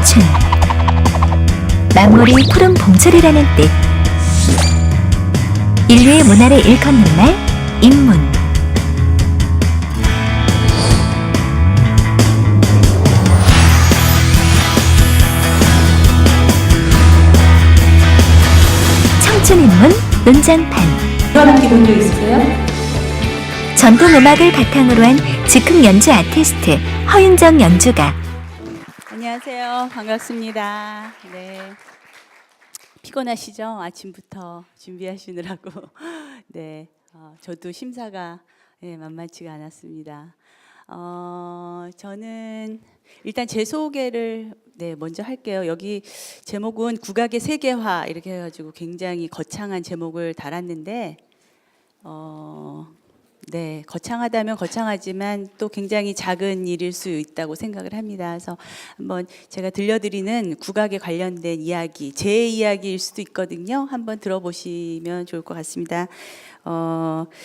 청춘, 만물이 푸른 봄소리라는 뜻. 인류의 문화를 일컫는 말, 인문. 청춘 인문 논장판. 드럼 기본 적 있으세요? 전통 음악을 바탕으로 한 즉흥 연주 아티스트 허윤정 연주가. 안녕하세요. 반갑습니다. 네. 피곤하시죠? 아침부터 준비하시느라고. 네. 저도 심사가 만만치가 않았습니다. 저는 일단 제 소개를 먼저 할게요. 여기 제목은 국악의 세계화 이렇게 해가지고 굉장히 거창한 제목을 달았는데, 네, 거창하다면 거창하지만 또 굉장히 작은 일일 수 있다고 생각을 합니다. 그래서 한번 제가 들려드리는 국악에 관련된 이야기, 제 이야기일 수도 있거든요. 한번 들어보시면 좋을 것 같습니다.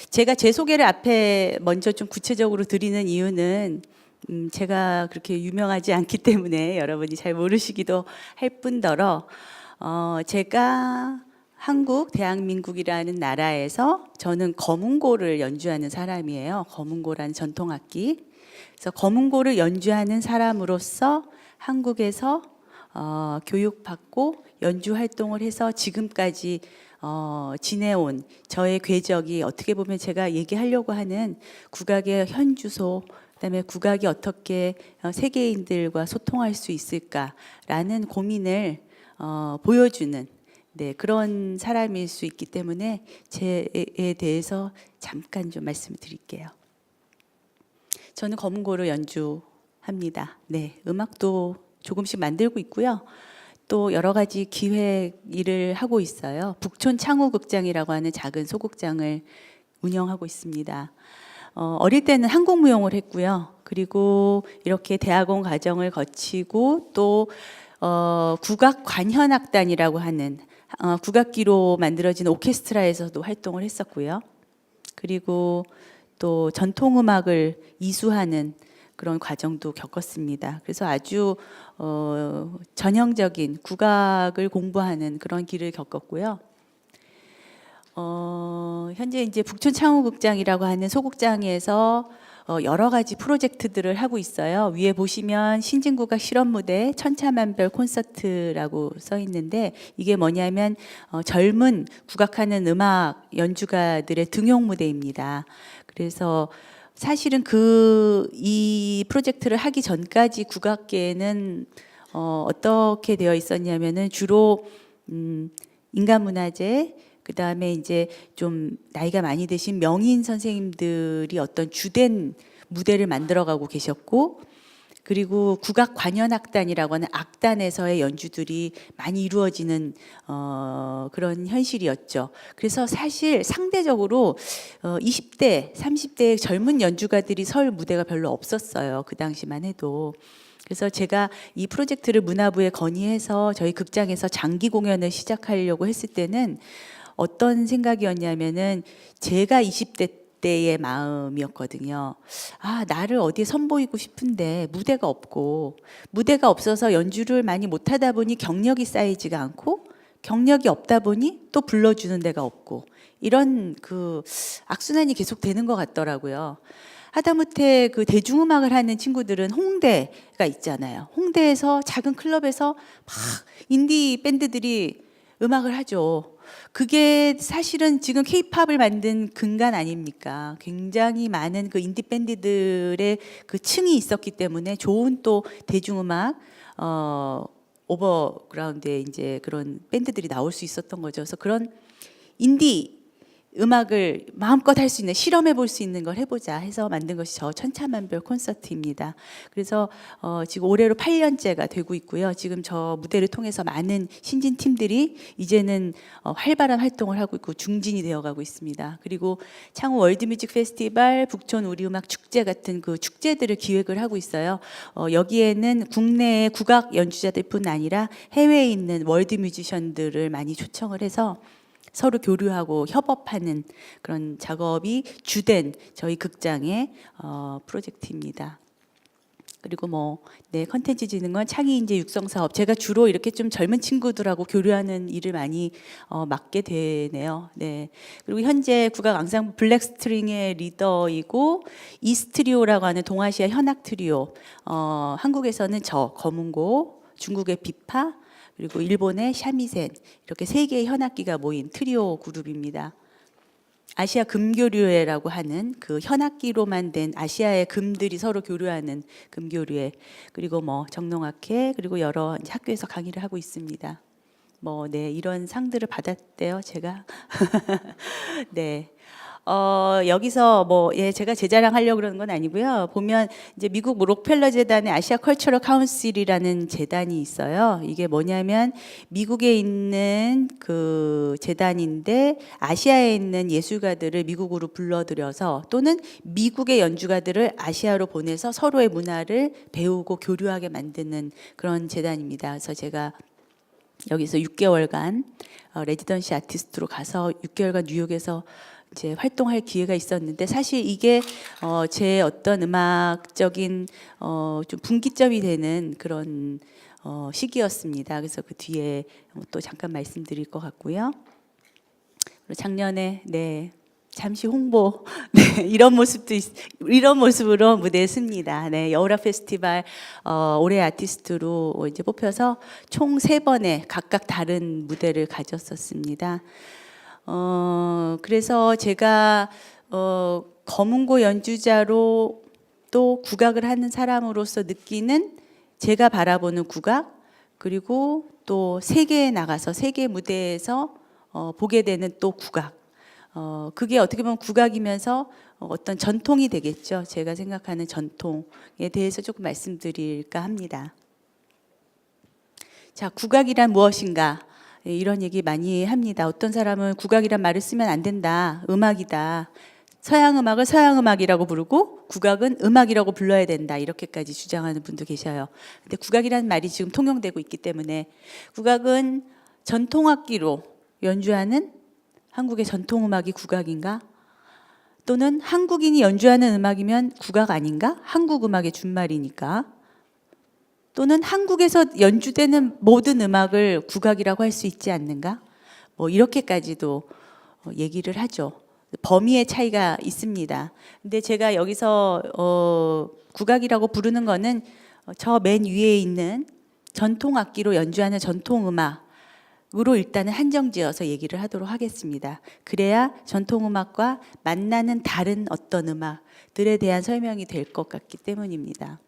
제가 제 소개를 앞에 먼저 좀 구체적으로 드리는 이유는 제가 그렇게 유명하지 않기 때문에 여러분이 잘 모르시기도 할 뿐더러 제가 한국 대한민국이라는 나라에서 저는 거문고를 연주하는 사람이에요. 거문고라는 전통악기. 그래서 거문고를 연주하는 사람으로서 한국에서 교육받고 연주 활동을 해서 지금까지 지내온 저의 궤적이 어떻게 보면 제가 얘기하려고 하는 국악의 현주소, 그다음에 국악이 어떻게 세계인들과 소통할 수 있을까라는 고민을 보여주는 그런 사람일 수 있기 때문에 제에 대해서 잠깐 좀 말씀을 드릴게요. 저는 거문고를 연주합니다. 네, 음악도 조금씩 만들고 있고요. 또 여러 가지 기획 일을 하고 있어요. 북촌 창우극장이라고 하는 작은 소극장을 운영하고 있습니다. 어릴 때는 한국무용을 했고요. 그리고 이렇게 대학원 과정을 거치고 또 국악관현악단이라고 하는 국악기로 만들어진 오케스트라에서도 활동을 했었고요. 그리고 또 전통음악을 이수하는 그런 과정도 겪었습니다. 그래서 아주 전형적인 국악을 공부하는 그런 길을 겪었고요. 현재 이제 북촌 창우극장이라고 하는 소극장에서 여러 가지 프로젝트들을 하고 있어요. 위에 보시면 신진국악 실험무대 천차만별 콘서트라고 써 있는데 이게 뭐냐면 젊은 국악하는 음악 연주가들의 등용무대입니다. 그래서 사실은 이 프로젝트를 하기 전까지 국악계에는 어떻게 되어 있었냐면은 주로 인간문화재, 그 다음에 이제 좀 나이가 많이 드신 명인 선생님들이 어떤 주된 무대를 만들어가고 계셨고, 그리고 국악관현악단이라고 하는 악단에서의 연주들이 많이 이루어지는 그런 현실이었죠. 그래서 사실 상대적으로 20대, 30대의 젊은 연주가들이 설 무대가 별로 없었어요. 그 당시만 해도. 그래서 제가 이 프로젝트를 문화부에 건의해서 저희 극장에서 장기 공연을 시작하려고 했을 때는 어떤 생각이었냐면은 제가 20대 때의 마음이었거든요. 나를 어디에 선보이고 싶은데 무대가 없고, 무대가 없어서 연주를 많이 못하다 보니 경력이 쌓이지가 않고, 경력이 없다 보니 또 불러주는 데가 없고, 이런 그 악순환이 계속 되는 것 같더라고요. 하다못해 그 대중음악을 하는 친구들은 홍대가 있잖아요. 홍대에서 작은 클럽에서 막 인디 밴드들이 음악을 하죠. 그게 사실은 지금 케이팝을 만든 근간 아닙니까? 굉장히 많은 그 인디 밴드들의 그 층이 있었기 때문에 좋은 또 대중음악 오버그라운드에 이제 그런 밴드들이 나올 수 있었던 거죠. 그래서 그런 인디 음악을 마음껏 할 수 있는, 실험해 볼 수 있는 걸 해보자 해서 만든 것이 저 천차만별 콘서트입니다. 그래서 지금 올해로 8년째가 되고 있고요. 지금 저 무대를 통해서 많은 신진 팀들이 이제는 활발한 활동을 하고 있고 중진이 되어가고 있습니다. 그리고 창우 월드뮤직 페스티벌, 북촌 우리음악 축제 같은 그 축제들을 기획을 하고 있어요. 여기에는 국내의 국악 연주자들뿐 아니라 해외에 있는 월드 뮤지션들을 많이 초청을 해서 서로 교류하고 협업하는 그런 작업이 주된 저희 극장의 프로젝트입니다. 그리고 뭐, 네, 컨텐츠 진흥원 창의인재 육성 사업. 제가 주로 이렇게 좀 젊은 친구들하고 교류하는 일을 많이 맡게 되네요. 네. 그리고 현재 국악 앙상블 블랙스트링의 리더이고 이스트리오라고 하는 동아시아 현악 트리오. 한국에서는 저 검은고, 중국의 비파, 그리고 일본의 샤미센 이렇게 세 개의 현악기가 모인 트리오 그룹입니다. 아시아 금교류회라고 하는 그 현악기로만 된 아시아의 금들이 서로 교류하는 금교류회, 그리고 뭐 정농학회, 그리고 여러 이제 학교에서 강의를 하고 있습니다. 뭐, 네, 이런 상들을 받았대요, 제가. 네. 여기서 뭐, 예, 제가 제 자랑하려고 그러는 건 아니고요. 보면 이제 미국 록펠러 재단의 아시아 컬처럴 카운실이라는 재단이 있어요. 이게 뭐냐면 미국에 있는 그 재단인데 아시아에 있는 예술가들을 미국으로 불러들여서 또는 미국의 연주가들을 아시아로 보내서 서로의 문화를 배우고 교류하게 만드는 그런 재단입니다. 그래서 제가 여기서 6개월간 레지던시 아티스트로 가서 6개월간 뉴욕에서 이제 활동할 기회가 있었는데 사실 이게 제 어떤 음악적인 좀 분기점이 되는 그런 시기였습니다. 그래서 그 뒤에 또 잠깐 말씀드릴 것 같고요. 그리고 작년에 네. 잠시 홍보 네, 이런 모습으로 무대에 씁니다. 네, 여우라 페스티벌 올해 아티스트로 이제 뽑혀서 총 3번의 각각 다른 무대를 가졌었습니다. 그래서 제가 검은고 연주자로 또 국악을 하는 사람으로서 느끼는 제가 바라보는 국악, 그리고 또 세계에 나가서 세계 무대에서 보게 되는 또 국악. 그게 어떻게 보면 국악이면서 어떤 전통이 되겠죠. 제가 생각하는 전통에 대해서 조금 말씀드릴까 합니다. 자, 국악이란 무엇인가? 이런 얘기 많이 합니다. 어떤 사람은 국악이란 말을 쓰면 안 된다. 음악이다. 서양 음악을 서양 음악이라고 부르고 국악은 음악이라고 불러야 된다. 이렇게까지 주장하는 분도 계셔요. 근데 국악이라는 말이 지금 통용되고 있기 때문에 국악은 전통악기로 연주하는 한국의 전통음악이 국악인가? 또는 한국인이 연주하는 음악이면 국악 아닌가? 한국 음악의 준말이니까. 또는 한국에서 연주되는 모든 음악을 국악이라고 할 수 있지 않는가? 뭐 이렇게까지도 얘기를 하죠. 범위의 차이가 있습니다. 근데 제가 여기서 국악이라고 부르는 거는 저 맨 위에 있는 전통악기로 연주하는 전통음악 으로 일단은 한정지어서 얘기를 하도록 하겠습니다. 그래야 전통음악과 만나는 다른 어떤 음악들에 대한 설명이 될 것 같기 때문입니다.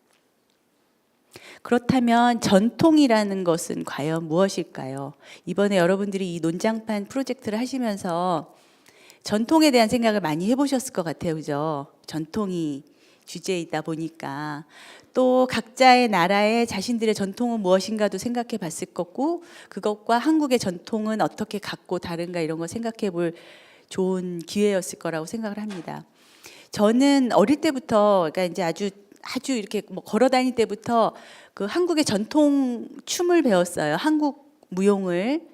그렇다면 전통이라는 것은 과연 무엇일까요? 이번에 여러분들이 이 논장판 프로젝트를 하시면서 전통에 대한 생각을 많이 해보셨을 것 같아요. 그죠? 전통이 주제이다 보니까 또 각자의 나라의 자신들의 전통은 무엇인가도 생각해 봤을 거고 그것과 한국의 전통은 어떻게 같고 다른가 이런 거 생각해 볼 좋은 기회였을 거라고 생각을 합니다. 저는 어릴 때부터 그러니까 이제 아주 이렇게 뭐 걸어 다닐 때부터 그 한국의 전통 춤을 배웠어요. 한국 무용을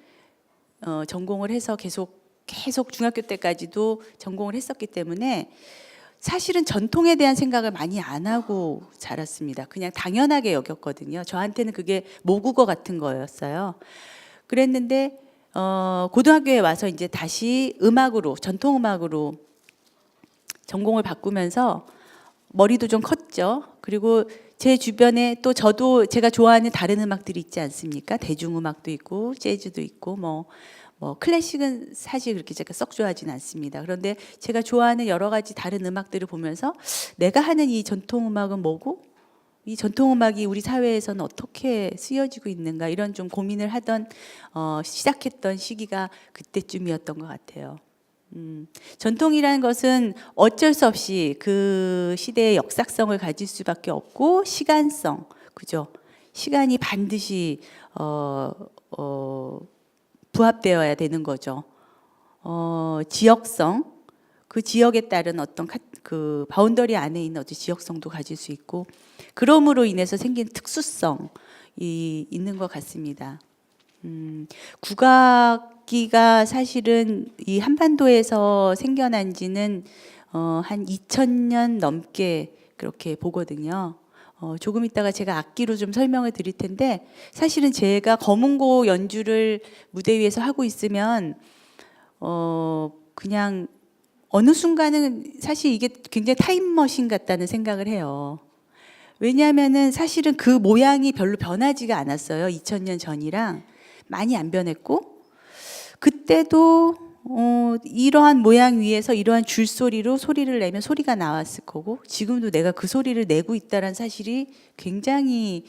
전공을 해서 계속 중학교 때까지도 전공을 했었기 때문에 사실은 전통에 대한 생각을 많이 안 하고 자랐습니다. 그냥 당연하게 여겼거든요. 저한테는 그게 모국어 같은 거였어요. 그랬는데 고등학교에 와서 이제 다시 음악으로 전통음악으로 전공을 바꾸면서 머리도 좀 컸죠. 그리고 제 주변에 또 저도 제가 좋아하는 다른 음악들이 있지 않습니까? 대중음악도 있고 재즈도 있고 뭐 클래식은 사실 그렇게 제가 썩 좋아하지는 않습니다. 그런데 제가 좋아하는 여러 가지 다른 음악들을 보면서 내가 하는 이 전통음악은 뭐고 이 전통음악이 우리 사회에서는 어떻게 쓰여지고 있는가 이런 좀 고민을 하던 시작했던 시기가 그때쯤이었던 것 같아요. 전통이라는 것은 어쩔 수 없이 그 시대의 역사성을 가질 수밖에 없고 시간성, 그죠? 시간이 반드시 부합되어야 되는 거죠. 지역성, 그 지역에 따른 어떤 그 바운더리 안에 있는 어떤 지역성도 가질 수 있고 그럼으로 인해서 생긴 특수성이 있는 것 같습니다. 국악기가 사실은 이 한반도에서 생겨난 지는 한 2000년 넘게 그렇게 보거든요. 조금 있다가 제가 악기로 좀 설명을 드릴 텐데 사실은 제가 검은고 연주를 무대 위에서 하고 있으면 그냥 어느 순간은 사실 이게 굉장히 타임머신 같다는 생각을 해요. 왜냐하면은 사실은 그 모양이 별로 변하지가 않았어요. 2000년 전이랑 많이 안 변했고 그때도 이러한 모양 위에서 이러한 줄소리로 소리를 내면 소리가 나왔을 거고 지금도 내가 그 소리를 내고 있다는 사실이 굉장히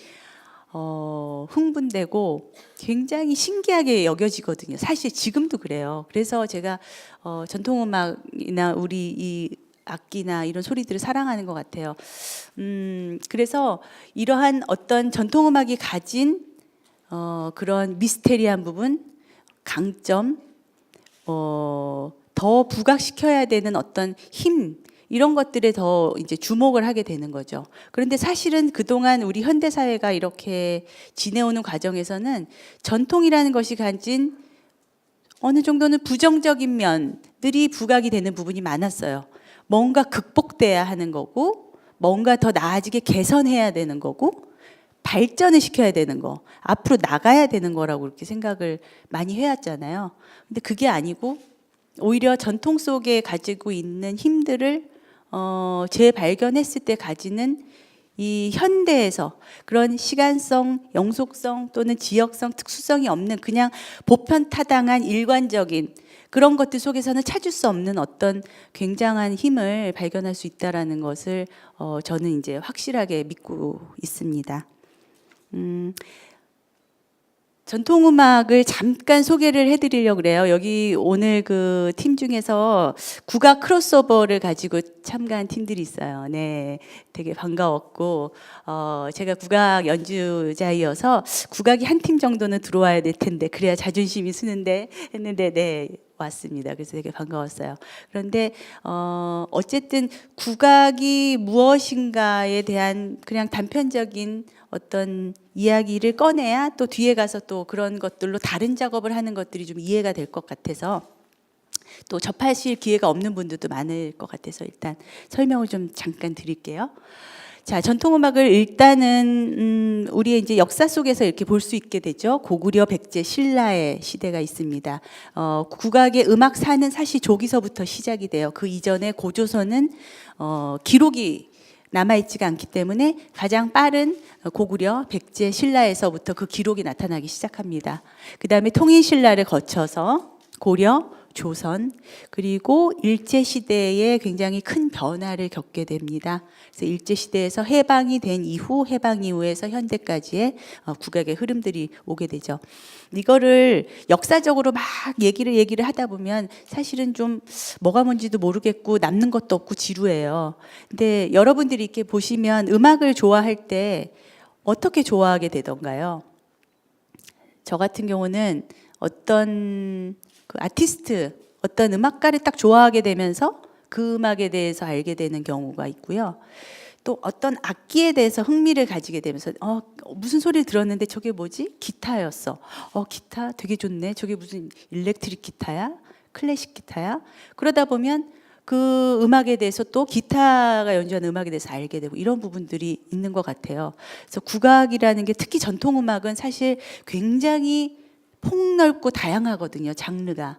흥분되고 굉장히 신기하게 여겨지거든요. 사실 지금도 그래요. 그래서 제가 전통음악이나 우리 이 악기나 이런 소리들을 사랑하는 것 같아요. 그래서 이러한 어떤 전통음악이 가진 그런 미스테리한 부분, 강점, 더 부각시켜야 되는 어떤 힘 이런 것들에 더 이제 주목을 하게 되는 거죠. 그런데 사실은 그동안 우리 현대 사회가 이렇게 지내오는 과정에서는 전통이라는 것이 가진 어느 정도는 부정적인 면들이 부각이 되는 부분이 많았어요. 뭔가 극복돼야 하는 거고, 뭔가 더 나아지게 개선해야 되는 거고, 발전을 시켜야 되는 거, 앞으로 나가야 되는 거라고 이렇게 생각을 많이 해왔잖아요. 근데 그게 아니고 오히려 전통 속에 가지고 있는 힘들을 재발견했을 때 가지는 이 현대에서 그런 시간성, 영속성 또는 지역성, 특수성이 없는 그냥 보편타당한 일관적인 그런 것들 속에서는 찾을 수 없는 어떤 굉장한 힘을 발견할 수 있다라는 것을 저는 이제 확실하게 믿고 있습니다. 전통음악을 잠깐 소개를 해드리려고 그래요. 여기 오늘 그 팀 중에서 국악 크로스오버를 가지고 참가한 팀들이 있어요. 네, 되게 반가웠고 제가 국악 연주자이어서 국악이 한 팀 정도는 들어와야 될 텐데 그래야 자존심이 쓰는데 했는데 네. 왔습니다. 그래서 되게 반가웠어요. 그런데 어쨌든 국악이 무엇인가에 대한 그냥 단편적인 어떤 이야기를 꺼내야 또 뒤에 가서 또 그런 것들로 다른 작업을 하는 것들이 좀 이해가 될 것 같아서 또 접하실 기회가 없는 분들도 많을 것 같아서 일단 설명을 좀 잠깐 드릴게요. 자, 전통음악을 일단은 우리의 이제 역사 속에서 이렇게 볼 수 있게 되죠. 고구려, 백제, 신라의 시대가 있습니다. 국악의 음악사는 사실 조기서부터 시작이 돼요. 그 이전에 고조선은 기록이 남아있지가 않기 때문에 가장 빠른 고구려, 백제, 신라에서부터 그 기록이 나타나기 시작합니다. 그 다음에 통일신라를 거쳐서 고려, 조선 그리고 일제시대에 굉장히 큰 변화를 겪게 됩니다. 그래서 일제시대에서 해방 이후에서 현대까지의 국악의 흐름들이 오게 되죠. 이거를 역사적으로 막 얘기를 하다 보면 사실은 좀 뭐가 뭔지도 모르겠고 남는 것도 없고 지루해요. 근데 여러분들이 이렇게 보시면 음악을 좋아할 때 어떻게 좋아하게 되던가요? 저 같은 경우는 어떤 그 아티스트, 어떤 음악가를 딱 좋아하게 되면서 그 음악에 대해서 알게 되는 경우가 있고요. 또 어떤 악기에 대해서 흥미를 가지게 되면서 무슨 소리를 들었는데 저게 뭐지? 기타였어. 기타 되게 좋네. 저게 무슨 일렉트릭 기타야? 클래식 기타야? 그러다 보면 그 음악에 대해서 또 기타가 연주하는 음악에 대해서 알게 되고 이런 부분들이 있는 것 같아요. 그래서 국악이라는 게 특히 전통음악은 사실 굉장히 폭넓고 다양하거든요. 장르가.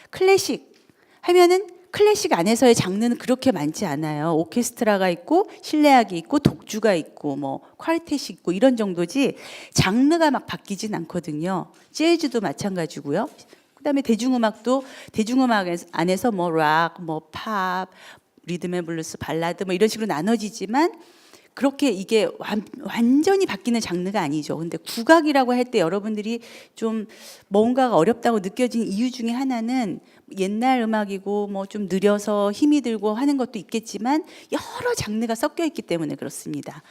클래식 하면은 클래식 안에서의 장르는 그렇게 많지 않아요. 오케스트라가 있고 실내악이 있고 독주가 있고 뭐 콰르텟이 있고 이런 정도지 장르가 막 바뀌진 않거든요. 재즈도 마찬가지고요. 그다음에 대중음악도 대중음악 안에서 뭐 락, 뭐 팝, 리듬 앤 블루스, 발라드 뭐 이런 식으로 나눠지지만 그렇게 이게 완전히 바뀌는 장르가 아니죠. 근데 국악이라고 할 때 여러분들이 좀 뭔가가 어렵다고 느껴진 이유 중에 하나는 옛날 음악이고 뭐 좀 느려서 힘이 들고 하는 것도 있겠지만 여러 장르가 섞여 있기 때문에 그렇습니다.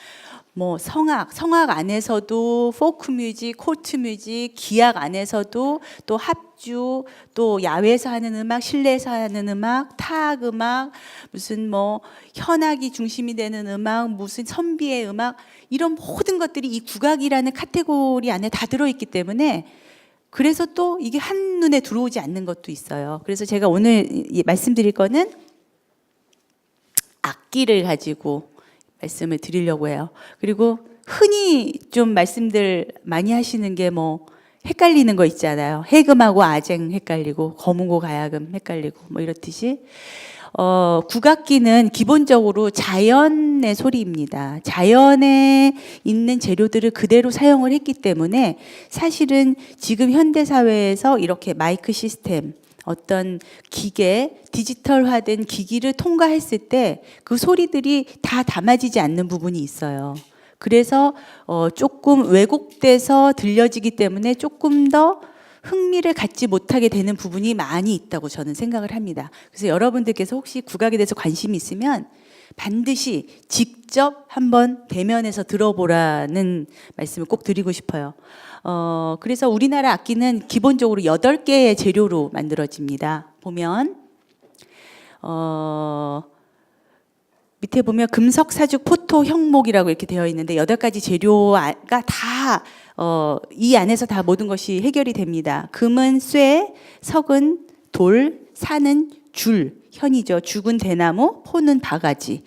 뭐 성악 안에서도 포크 뮤직, 코트 뮤직, 기악 안에서도 또 합주, 또 야외에서 하는 음악, 실내에서 하는 음악, 타악 음악, 무슨 뭐 현악이 중심이 되는 음악, 무슨 선비의 음악 이런 모든 것들이 이 국악이라는 카테고리 안에 다 들어있기 때문에 그래서 또 이게 한눈에 들어오지 않는 것도 있어요. 그래서 제가 오늘 말씀드릴 거는 악기를 가지고 말씀을 드리려고 해요. 그리고 흔히 좀 말씀들 많이 하시는 게 뭐 헷갈리는 거 있잖아요. 해금하고 아쟁 헷갈리고 거문고 가야금 헷갈리고 뭐 이렇듯이 국악기는 기본적으로 자연의 소리입니다. 자연에 있는 재료들을 그대로 사용을 했기 때문에 사실은 지금 현대 사회에서 이렇게 마이크 시스템, 어떤 기계, 디지털화된 기기를 통과했을 때 그 소리들이 다 담아지지 않는 부분이 있어요. 그래서 조금 왜곡돼서 들려지기 때문에 조금 더 흥미를 갖지 못하게 되는 부분이 많이 있다고 저는 생각을 합니다. 그래서 여러분들께서 혹시 국악에 대해서 관심이 있으면 반드시 직접 한번 대면해서 들어보라는 말씀을 꼭 드리고 싶어요. 그래서 우리나라 악기는 기본적으로 8개의 재료로 만들어집니다. 보면 밑에 보면 금석, 사죽, 포토, 형목이라고 이렇게 되어 있는데 8가지 재료가 다 이 안에서 다 모든 것이 해결이 됩니다. 금은 쇠, 석은 돌, 산은 줄, 현이죠. 죽은 대나무, 포는 바가지,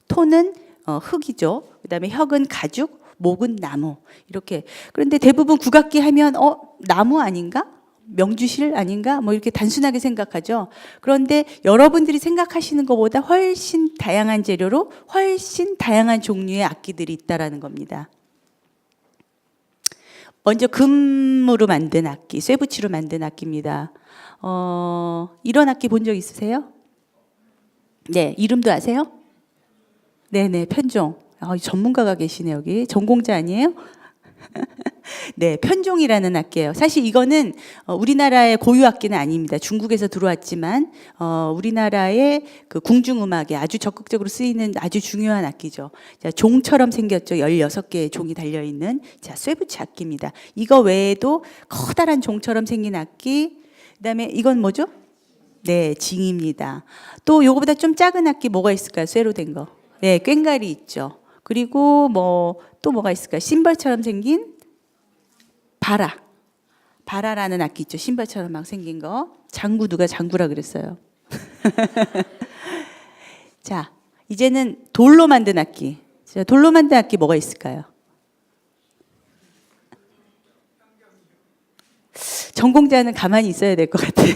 토는 흙이죠. 그다음에 혁은 가죽, 목은 나무. 이렇게. 그런데 대부분 국악기 하면 나무 아닌가? 명주실 아닌가? 뭐 이렇게 단순하게 생각하죠. 그런데 여러분들이 생각하시는 것보다 훨씬 다양한 재료로 훨씬 다양한 종류의 악기들이 있다라는 겁니다. 먼저 금으로 만든 악기, 쇠붙이로 만든 악기입니다. 이런 악기 본 적 있으세요? 네, 이름도 아세요? 네네, 편종. 전문가가 계시네 여기. 전공자 아니에요? 네, 편종이라는 악기예요. 사실 이거는 우리나라의 고유 악기는 아닙니다. 중국에서 들어왔지만 우리나라의 그 궁중음악에 아주 적극적으로 쓰이는 아주 중요한 악기죠. 자, 종처럼 생겼죠. 16개의 종이 달려있는 쇠붙이 악기입니다. 이거 외에도 커다란 종처럼 생긴 악기, 그다음에 이건 뭐죠? 네, 징입니다. 또 요거보다 좀 작은 악기 뭐가 있을까요? 쇠로 된 거. 네, 꽹과리 있죠. 그리고 또 뭐가 있을까요? 심벌처럼 생긴 바라라는 악기 있죠. 신발처럼 막 생긴 거. 장구, 누가 장구라 그랬어요. 자, 이제는 돌로 만든 악기. 돌로 만든 악기 뭐가 있을까요? 전공자는 가만히 있어야 될 것 같아요.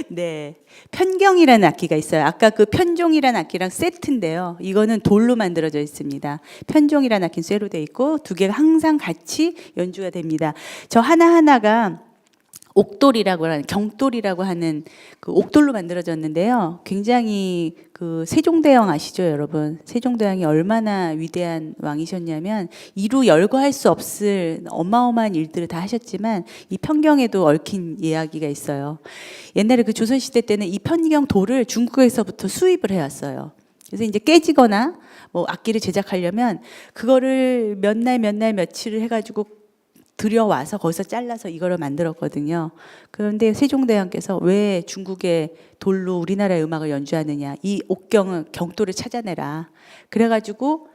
네, 편경이라는 악기가 있어요. 아까 그 편종이라는 악기랑 세트인데요. 이거는 돌로 만들어져 있습니다. 편종이라는 악기는 쇠로 되어 있고 2개가 항상 같이 연주가 됩니다. 저 하나하나가 옥돌이라고 하는, 경돌이라고 하는 그 옥돌로 만들어졌는데요. 굉장히 그 세종대왕 아시죠, 여러분? 세종대왕이 얼마나 위대한 왕이셨냐면 이루 열거할 수 없을 어마어마한 일들을 다 하셨지만 이 편경에도 얽힌 이야기가 있어요. 옛날에 그 조선시대 때는 이 편경 돌을 중국에서부터 수입을 해왔어요. 그래서 이제 깨지거나 뭐 악기를 제작하려면 그거를 몇 날 며칠을 해가지고 들여와서 거기서 잘라서 이거를 만들었거든요. 그런데 세종대왕께서 왜 중국의 돌로 우리나라의 음악을 연주하느냐, 이 옥경을, 경돌을 찾아내라. 그래가지고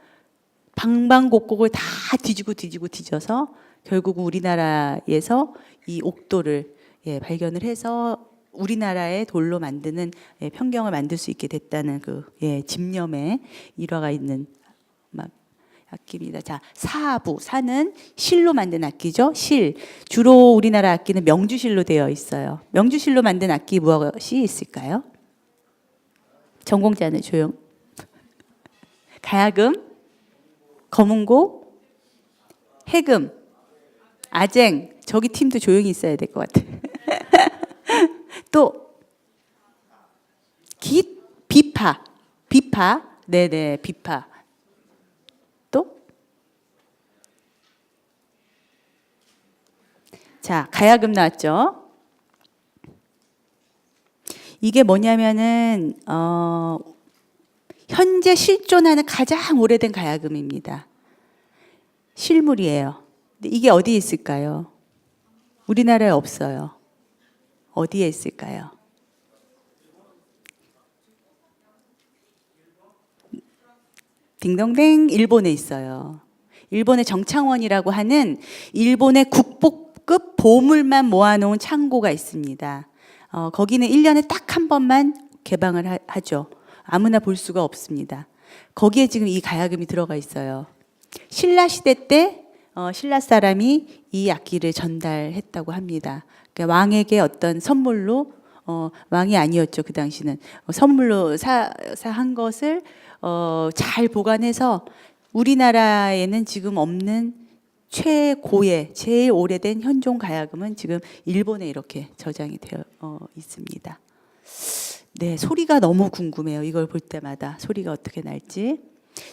방방곡곡을 다 뒤져서 결국 우리나라에서 이 옥돌을 발견을 해서 우리나라의 돌로 만드는 편경을 만들 수 있게 됐다는 그 집념의 일화가 있는 악기입니다. 자, 사부, 사는 실로 만든 악기죠. 실. 주로 우리나라 악기는 명주실로 되어 있어요. 명주실로 만든 악기 무엇이 있을까요? 전공자는 조용. 가야금, 거문고, 해금, 아쟁. 저기 팀도 조용히 있어야 될 것 같아. 또 비파. 네네, 비파. 자, 가야금 나왔죠. 이게 뭐냐면은 현재 실존하는 가장 오래된 가야금입니다. 실물이에요. 근데 이게 어디에 있을까요? 우리나라에 없어요. 어디에 있을까요? 딩동댕, 일본에 있어요. 일본의 정창원이라고 하는 일본의 국보급 보물만 모아놓은 창고가 있습니다. 거기는 1년에 딱 한 번만 개방을 하죠. 아무나 볼 수가 없습니다. 거기에 지금 이 가야금이 들어가 있어요. 신라 시대 때 신라 사람이 이 악기를 전달했다고 합니다. 그러니까 왕에게 어떤 선물로 왕이 아니었죠 그 당시는 선물로 한 것을 잘 보관해서 우리나라에는 지금 없는 최고의 제일 오래된 현종 가야금은 지금 일본에 이렇게 저장이 되어 있습니다. 네, 소리가 너무 궁금해요. 이걸 볼 때마다 소리가 어떻게 날지.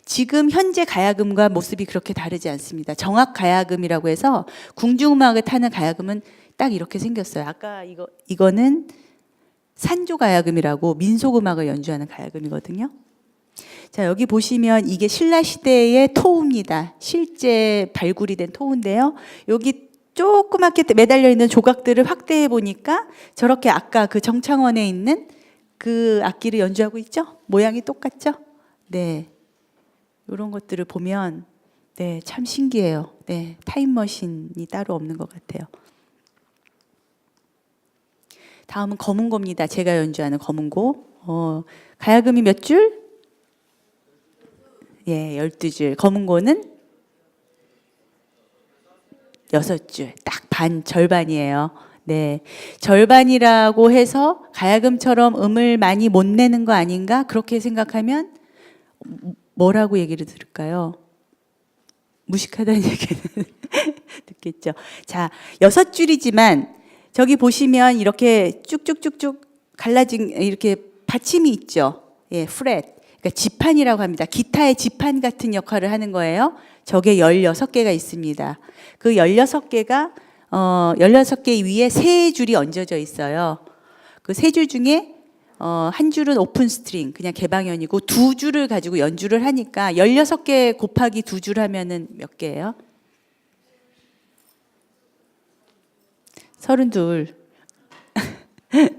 지금 현재 가야금과 모습이 그렇게 다르지 않습니다. 정악 가야금이라고 해서 궁중음악을 타는 가야금은 딱 이렇게 생겼어요. 아까 이거는 산조 가야금이라고 민속음악을 연주하는 가야금이거든요. 자, 여기 보시면 이게 신라 시대의 토우입니다. 실제 발굴이 된 토우인데요. 여기 조그맣게 매달려 있는 조각들을 확대해 보니까 저렇게 아까 그 정창원에 있는 그 악기를 연주하고 있죠? 모양이 똑같죠? 네. 이런 것들을 보면 네, 참 신기해요. 네, 타임머신이 따로 없는 것 같아요. 다음은 검은고입니다. 제가 연주하는 검은고. 가야금이 몇 줄? 예, 12줄. 검은고는 6줄. 딱 절반이에요. 네. 절반이라고 해서 가야금처럼 음을 많이 못 내는 거 아닌가? 그렇게 생각하면 뭐라고 얘기를 들을까요? 무식하다는 얘기는 듣겠죠. 자, 6줄이지만 저기 보시면 이렇게 쭉쭉쭉쭉 갈라진 이렇게 받침이 있죠. 예, 프렛. 그러니까 지판이라고 합니다. 기타의 지판 같은 역할을 하는 거예요. 저게 16개가 있습니다. 그 16개가 16개 위에 3줄이 얹어져 있어요. 그 3줄 중에 한 줄은 오픈 스트링 그냥 개방현이고 2줄을 가지고 연주를 하니까 16개 곱하기 2줄 하면은 몇 개예요? 32.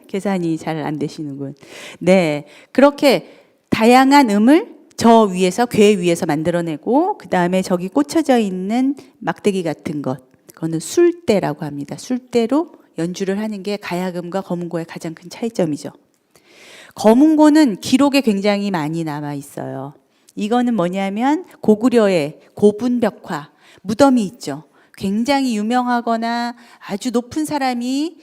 계산이 잘 안 되시는군. 네, 그렇게 다양한 음을 저 위에서 궤 위에서 만들어내고 그 다음에 저기 꽂혀져 있는 막대기 같은 것 그거는 술대라고 합니다. 술대로 연주를 하는 게 가야금과 검은고의 가장 큰 차이점이죠. 검은고는 기록에 굉장히 많이 남아 있어요. 이거는 뭐냐면 고구려의 고분벽화 무덤이 있죠. 굉장히 유명하거나 아주 높은 사람이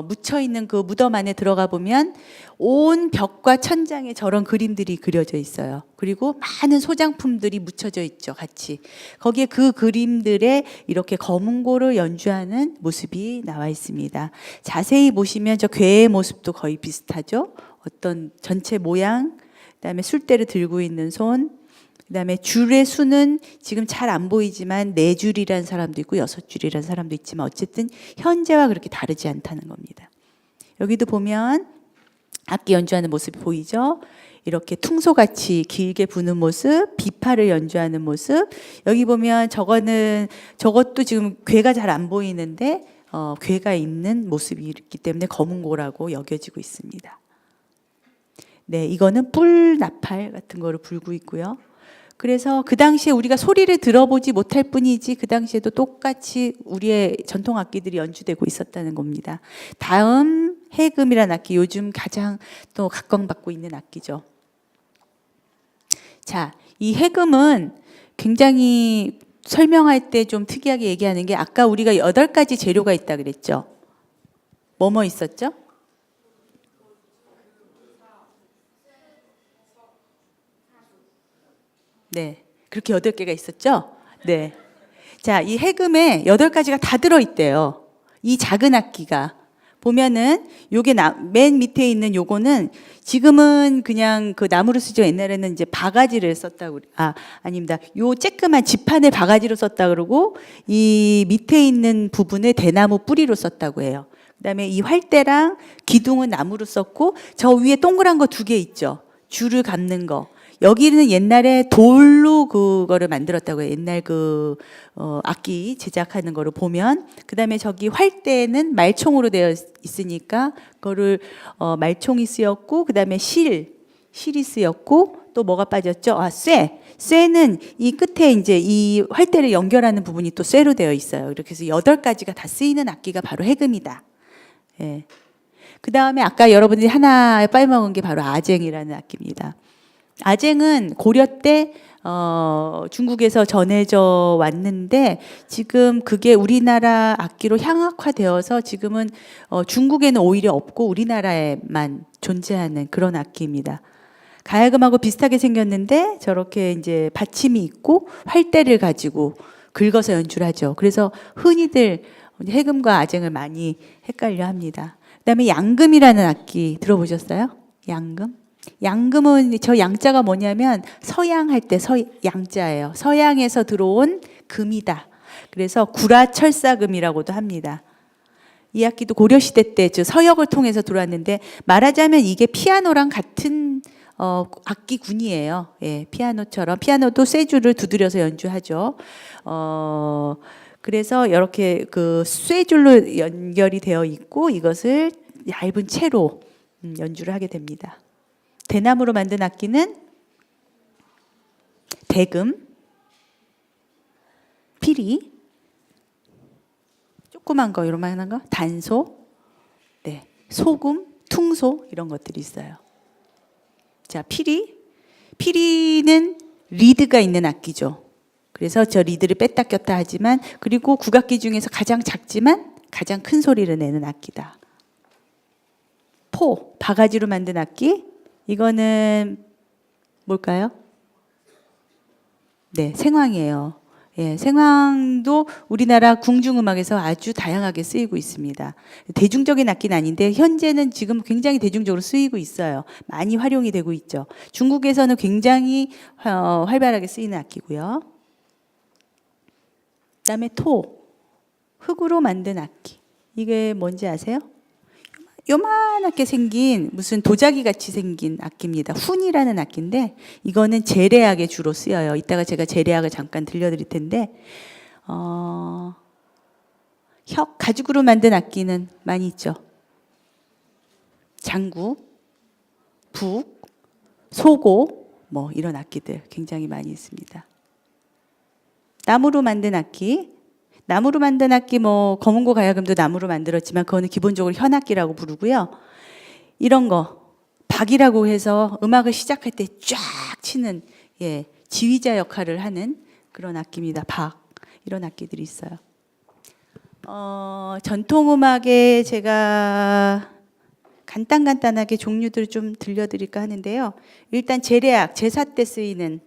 묻혀 있는 그 무덤 안에 들어가 보면 온 벽과 천장에 저런 그림들이 그려져 있어요. 그리고 많은 소장품들이 묻혀져 있죠, 같이. 거기에 그 그림들에 이렇게 검은고를 연주하는 모습이 나와 있습니다. 자세히 보시면 저 괴의 모습도 거의 비슷하죠. 어떤 전체 모양, 그다음에 술대를 들고 있는 손, 그다음에 줄의 수는 지금 잘 안 보이지만 4줄이라는 사람도 있고 6줄이라는 사람도 있지만 어쨌든 현재와 그렇게 다르지 않다는 겁니다. 여기도 보면 악기 연주하는 모습이 보이죠? 이렇게 퉁소같이 길게 부는 모습, 비파를 연주하는 모습. 여기 보면 저것도 지금 괴가 잘 안 보이는데 괴가 있는 모습이 있기 때문에 검은고라고 여겨지고 있습니다. 네, 이거는 뿔 나팔 같은 거를 불고 있고요. 그래서 그 당시에 우리가 소리를 들어보지 못할 뿐이지 그 당시에도 똑같이 우리의 전통 악기들이 연주되고 있었다는 겁니다. 다음 해금이라는 악기, 요즘 가장 또 각광받고 있는 악기죠. 자, 이 해금은 굉장히 설명할 때 좀 특이하게 얘기하는 게 아까 우리가 8가지 재료가 있다 그랬죠. 뭐뭐 있었죠? 네. 그렇게 8개가 있었죠? 네. 자, 이 해금에 8가지가 다 들어있대요. 이 작은 악기가. 보면은 요게 맨 밑에 있는 요거는 지금은 그냥 그 나무를 쓰죠. 옛날에는 이제 바가지를 썼다고 아닙니다. 요 쬐끄만 지판을 바가지로 썼다 그러고 이 밑에 있는 부분을 대나무 뿌리로 썼다고 해요. 그다음에 이 활대랑 기둥은 나무로 썼고 저 위에 동그란 거 2개 있죠. 줄을 감는 거. 여기는 옛날에 돌로 그거를 만들었다고 해요. 옛날 그 악기 제작하는 거를 보면. 그다음에 저기 활대는 말총으로 되어 있으니까 그거를 말총이 쓰였고 그다음에 실이 쓰였고 또 뭐가 빠졌죠? 쇠는 이 끝에 이제 이 활대를 연결하는 부분이 또 쇠로 되어 있어요. 이렇게 해서 8가지가 다 쓰이는 악기가 바로 해금이다. 예. 그다음에 아까 여러분들이 하나 빠져먹은 게 바로 아쟁이라는 악기입니다. 아쟁은 고려 때 중국에서 전해져 왔는데 지금 그게 우리나라 악기로 향악화되어서 지금은 중국에는 오히려 없고 우리나라에만 존재하는 그런 악기입니다. 가야금하고 비슷하게 생겼는데 저렇게 이제 받침이 있고 활대를 가지고 긁어서 연주를 하죠. 그래서 흔히들 해금과 아쟁을 많이 헷갈려 합니다. 그다음에 양금이라는 악기 들어보셨어요? 양금? 양금은 저 양자가 뭐냐면 서양할 때 양자예요. 서양에서 들어온 금이다. 그래서 구라철사금이라구도 합니다. 이 악기도 고려시대 때 서역을 통해서 들어왔는데 말하자면 이게 피아노랑 같은 악기군이에요. 예, 피아노처럼. 피아노도 쇠줄을 두드려서 연주하죠. 그래서 이렇게 그 쇠줄로 연결이 되어 있고 이것을 얇은 채로 연주를 하게 됩니다. 대나무로 만든 악기는 대금, 피리, 조그만 거, 요만한 거, 단소, 네, 소금, 퉁소 이런 것들이 있어요. 자, 피리는 리드가 있는 악기죠. 그래서 저 리드를 뺐다 꼈다 하지만 그리고 국악기 중에서 가장 작지만 가장 큰 소리를 내는 악기다. 바가지로 만든 악기. 이거는 뭘까요? 네, 생황이에요. 예, 생황도 우리나라 궁중음악에서 아주 다양하게 쓰이고 있습니다. 대중적인 악기는 아닌데 현재는 지금 굉장히 대중적으로 쓰이고 있어요. 많이 활용이 되고 있죠. 중국에서는 굉장히 활발하게 쓰이는 악기고요. 그다음에 흙으로 만든 악기. 이게 뭔지 아세요? 요만하게 생긴 무슨 도자기 같이 생긴 악기입니다. 훈이라는 악기인데 이거는 재래악에 주로 쓰여요. 이따가 제가 재래악을 잠깐 들려드릴 텐데 가죽으로 만든 악기는 많이 있죠. 장구, 북, 소고 뭐 이런 악기들 굉장히 많이 있습니다. 나무로 만든 악기. 나무로 만든 악기 뭐 검은고 가야금도 나무로 만들었지만 그거는 기본적으로 현악기라고 부르고요. 이런 거 박이라고 해서 음악을 시작할 때 쫙 치는 지휘자 역할을 하는 그런 악기입니다. 박 이런 악기들이 있어요. 전통음악에 제가 간단하게 종류들 좀 들려드릴까 하는데요. 일단 재래악 제사 때 쓰이는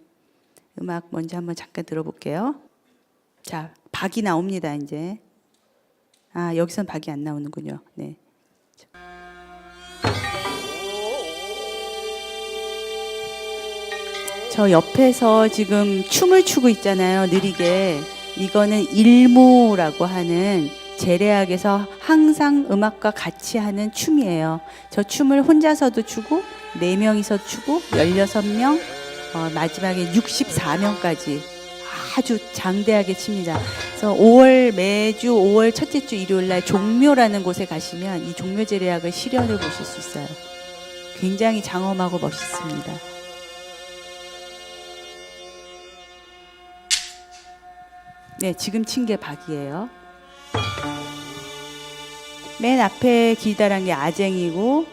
음악 먼저 한번 잠깐 들어볼게요. 자, 박이 나옵니다. 이제 여기선 박이 안 나오는군요. 네. 저 옆에서 지금 춤을 추고 있잖아요. 느리게. 이거는 일무라고 하는 재래악에서 항상 음악과 같이 하는 춤이에요. 저 춤을 혼자서도 추고 4명이서 추고 16명 마지막에 64명까지 아주 장대하게 칩니다. 그래서 매주 5월 첫째 주 일요일 날 종묘라는 곳에 가시면 이 종묘 재래악을 실현해 보실 수 있어요. 굉장히 장엄하고 멋있습니다. 네, 지금 친 게 박이에요. 맨 앞에 길다란 게 아쟁이고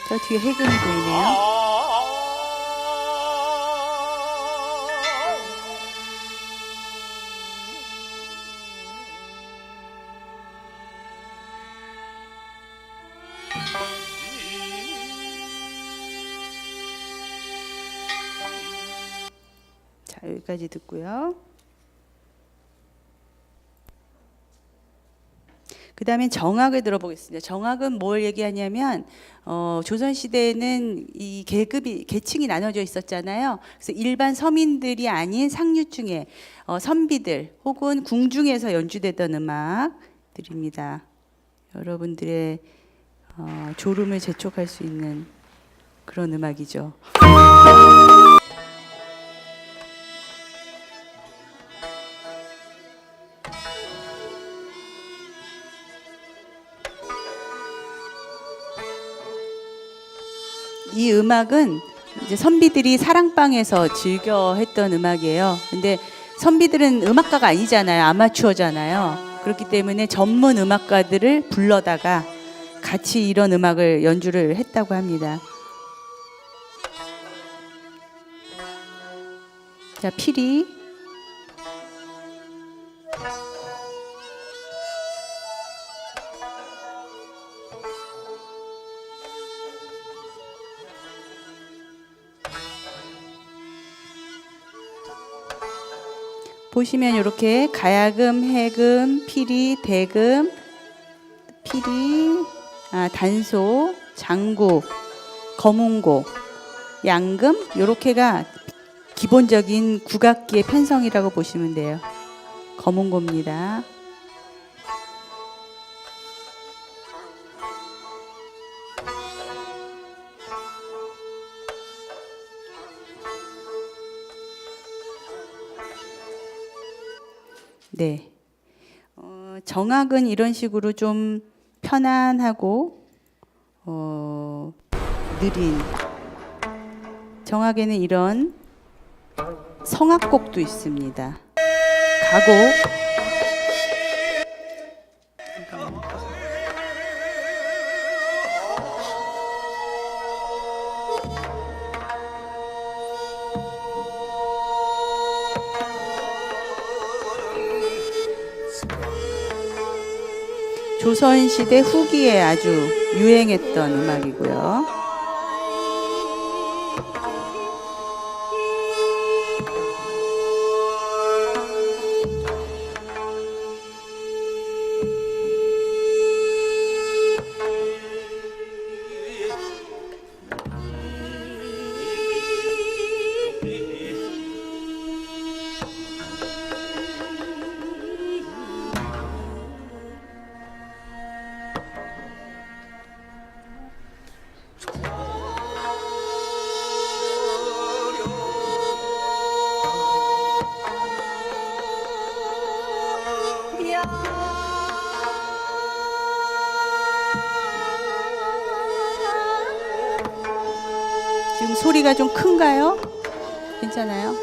저 뒤에 해금이 보이네요. 자, 여기까지 듣고요. 그 다음에 정악을 들어보겠습니다. 정악은 뭘 얘기하냐면 조선시대에는 이 계층이 나눠져 있었잖아요. 그래서 일반 서민들이 아닌 상류층의 선비들 혹은 궁중에서 연주되던 음악들입니다. 여러분들의 졸음을 재촉할 수 있는 그런 음악이죠. 이 음악은 이제 선비들이 사랑방에서 즐겨 했던 음악이에요. 근데 선비들은 음악가가 아니잖아요. 아마추어잖아요. 그렇기 때문에 전문 음악가들을 불러다가 같이 이런 음악을 연주를 했다고 합니다. 자, 피리. 보시면 이렇게 가야금, 해금, 피리, 대금, 피리, 단소, 장구, 거문고, 양금 이렇게가 기본적인 국악기의 편성이라고 보시면 돼요. 거문고입니다. 네. 정악은 이런 식으로 좀 편안하고 느린, 정악에는 이런 성악곡도 있습니다. 가곡. 조선시대 후기에 아주 유행했던 음악이고요. 지금 소리가 좀 큰가요? 괜찮아요?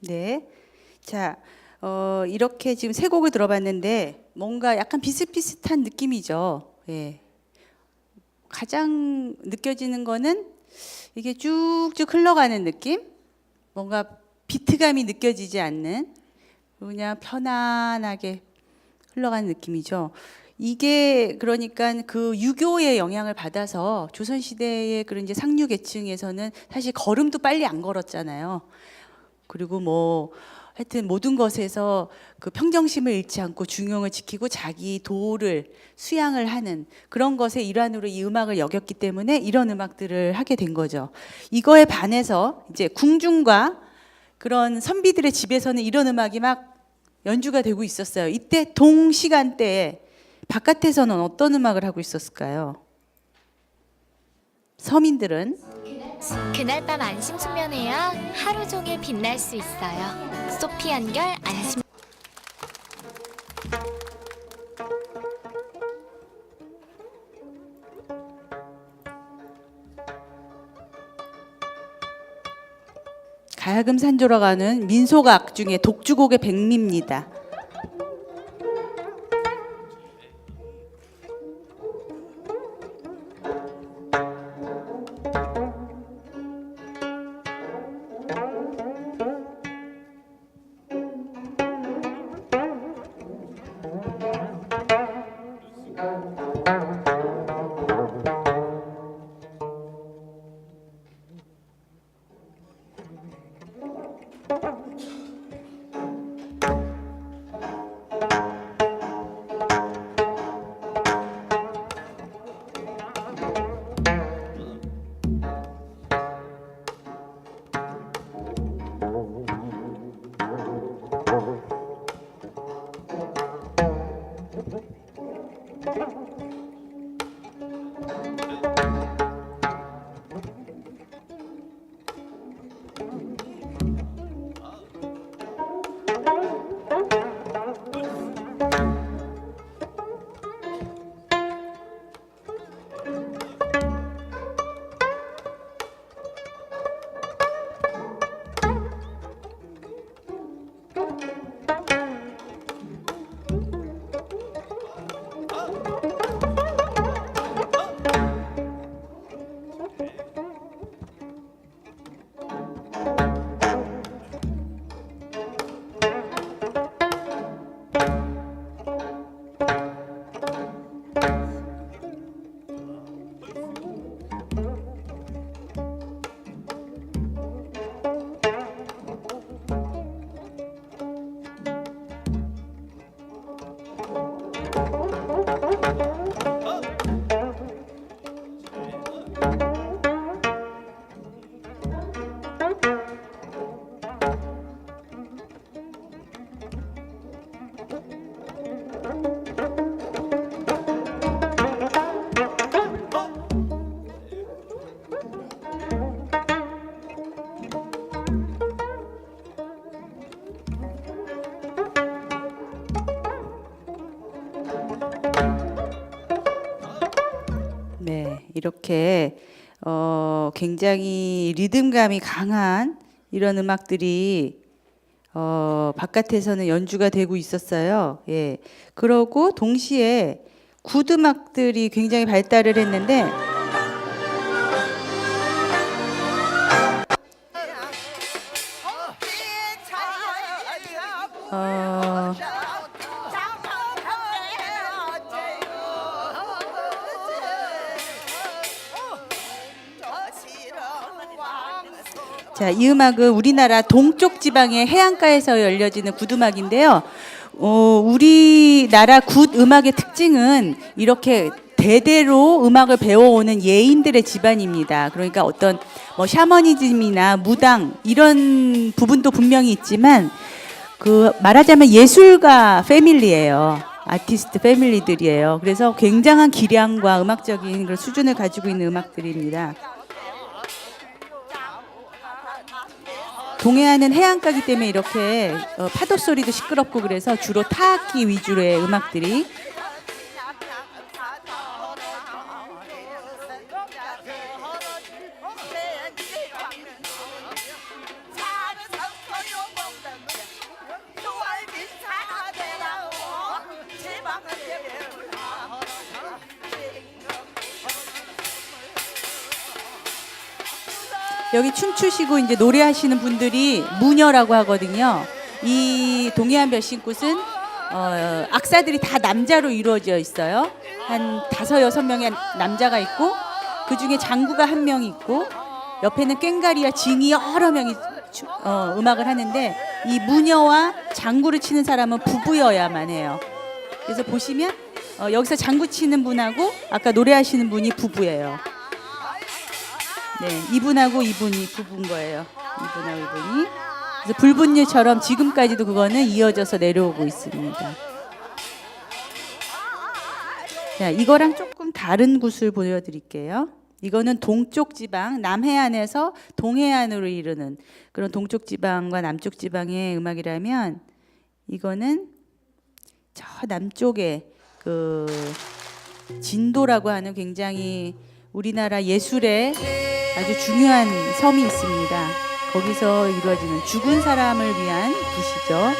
네. 자, 이렇게 지금 세 곡을 들어봤는데 뭔가 약간 비슷비슷한 느낌이죠. 예. 가장 느껴지는 거는 이게 쭉쭉 흘러가는 느낌? 뭔가 비트감이 느껴지지 않는 그냥 편안하게 흘러가는 느낌이죠. 이게 그러니까 그 유교의 영향을 받아서 조선시대의 그런 이제 상류 계층에서는 사실 걸음도 빨리 안 걸었잖아요. 그리고 뭐 하여튼 모든 것에서 그 평정심을 잃지 않고 중용을 지키고 자기 도를 수양을 하는 그런 것의 일환으로 이 음악을 여겼기 때문에 이런 음악들을 하게 된 거죠. 이거에 반해서 이제 궁중과 그런 선비들의 집에서는 이런 음악이 막 연주가 되고 있었어요. 이때 동시간대에 바깥에서는 어떤 음악을 하고 있었을까요? 서민들은 그날 밤 안심 숙면해야 하루 종일 빛날 수 있어요. 소피 한결 안심. 가야금 산조로 가는 민속악 중에 독주곡의 백미입니다. 이렇게 굉장히 리듬감이 강한 이런 음악들이 바깥에서는 연주가 되고 있었어요. 예. 그러고 동시에 굿 음악들이 굉장히 발달을 했는데 자, 이 음악은 우리나라 동쪽 지방의 해안가에서 열려지는 굿 음악인데요. 우리나라 굿 음악의 특징은 이렇게 대대로 음악을 배워오는 예인들의 집안입니다. 그러니까 어떤 뭐 샤머니즘이나 무당 이런 부분도 분명히 있지만 그 말하자면 예술가 패밀리예요. 아티스트 패밀리들이에요. 그래서 굉장한 기량과 음악적인 그런 수준을 가지고 있는 음악들입니다. 동해안은 해안가기 때문에 이렇게 파도 소리도 시끄럽고 그래서 주로 타악기 위주로의 음악들이 여기 춤추시고 이제 노래하시는 분들이 무녀라고 하거든요. 이 동해안 벼신굿은 악사들이 다 남자로 이루어져 있어요. 한 5-6명의 남자가 있고 그 중에 장구가 1명 있고 옆에는 꽹가리와 징이 여러 명이 음악을 하는데 이 무녀와 장구를 치는 사람은 부부여야만 해요. 그래서 보시면 여기서 장구 치는 분하고 아까 노래하시는 분이 부부예요. 네, 이분하고 이분이 부부인 거예요. 이분하고 이분이. 그래서 불분율처럼 지금까지도 그거는 이어져서 내려오고 있습니다. 자, 이거랑 조금 다른 굿을 보여드릴게요. 이거는 동쪽 지방, 남해안에서 동해안으로 이르는 그런 동쪽 지방과 남쪽 지방의 음악이라면 이거는 저 남쪽에 그 진도라고 하는 굉장히 우리나라 예술의 아주 중요한 섬이 있습니다. 거기서 이루어지는 죽은 사람을 위한 굿이죠.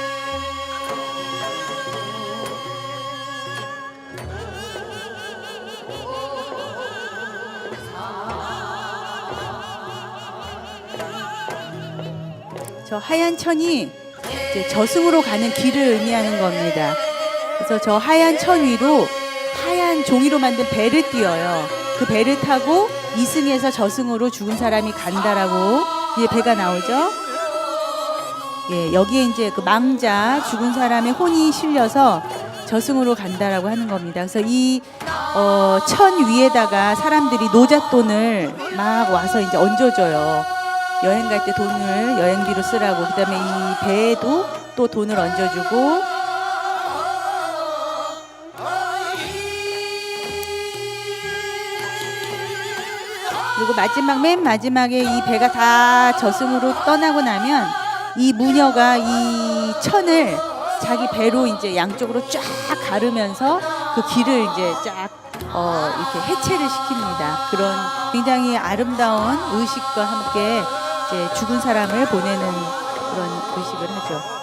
저 하얀 천이 이제 저승으로 가는 길을 의미하는 겁니다. 그래서 저 하얀 천 위로 하얀 종이로 만든 배를 띄어요. 그 배를 타고 이승에서 저승으로 죽은 사람이 간다라고 이제 배가 나오죠. 예, 여기에 이제 그 망자 죽은 사람의 혼이 실려서 저승으로 간다라고 하는 겁니다. 그래서 이 천 위에다가 사람들이 노잣돈을 막 와서 이제 얹어줘요. 여행 갈 때 돈을 여행비로 쓰라고. 그다음에 이 배에도 또 돈을 얹어주고. 그리고 맨 마지막에 이 배가 다 저승으로 떠나고 나면 이 무녀가 이 천을 자기 배로 이제 양쪽으로 쫙 가르면서 그 길을 이제 쫙 이렇게 해체를 시킵니다. 그런 굉장히 아름다운 의식과 함께 이제 죽은 사람을 보내는 그런 의식을 하죠.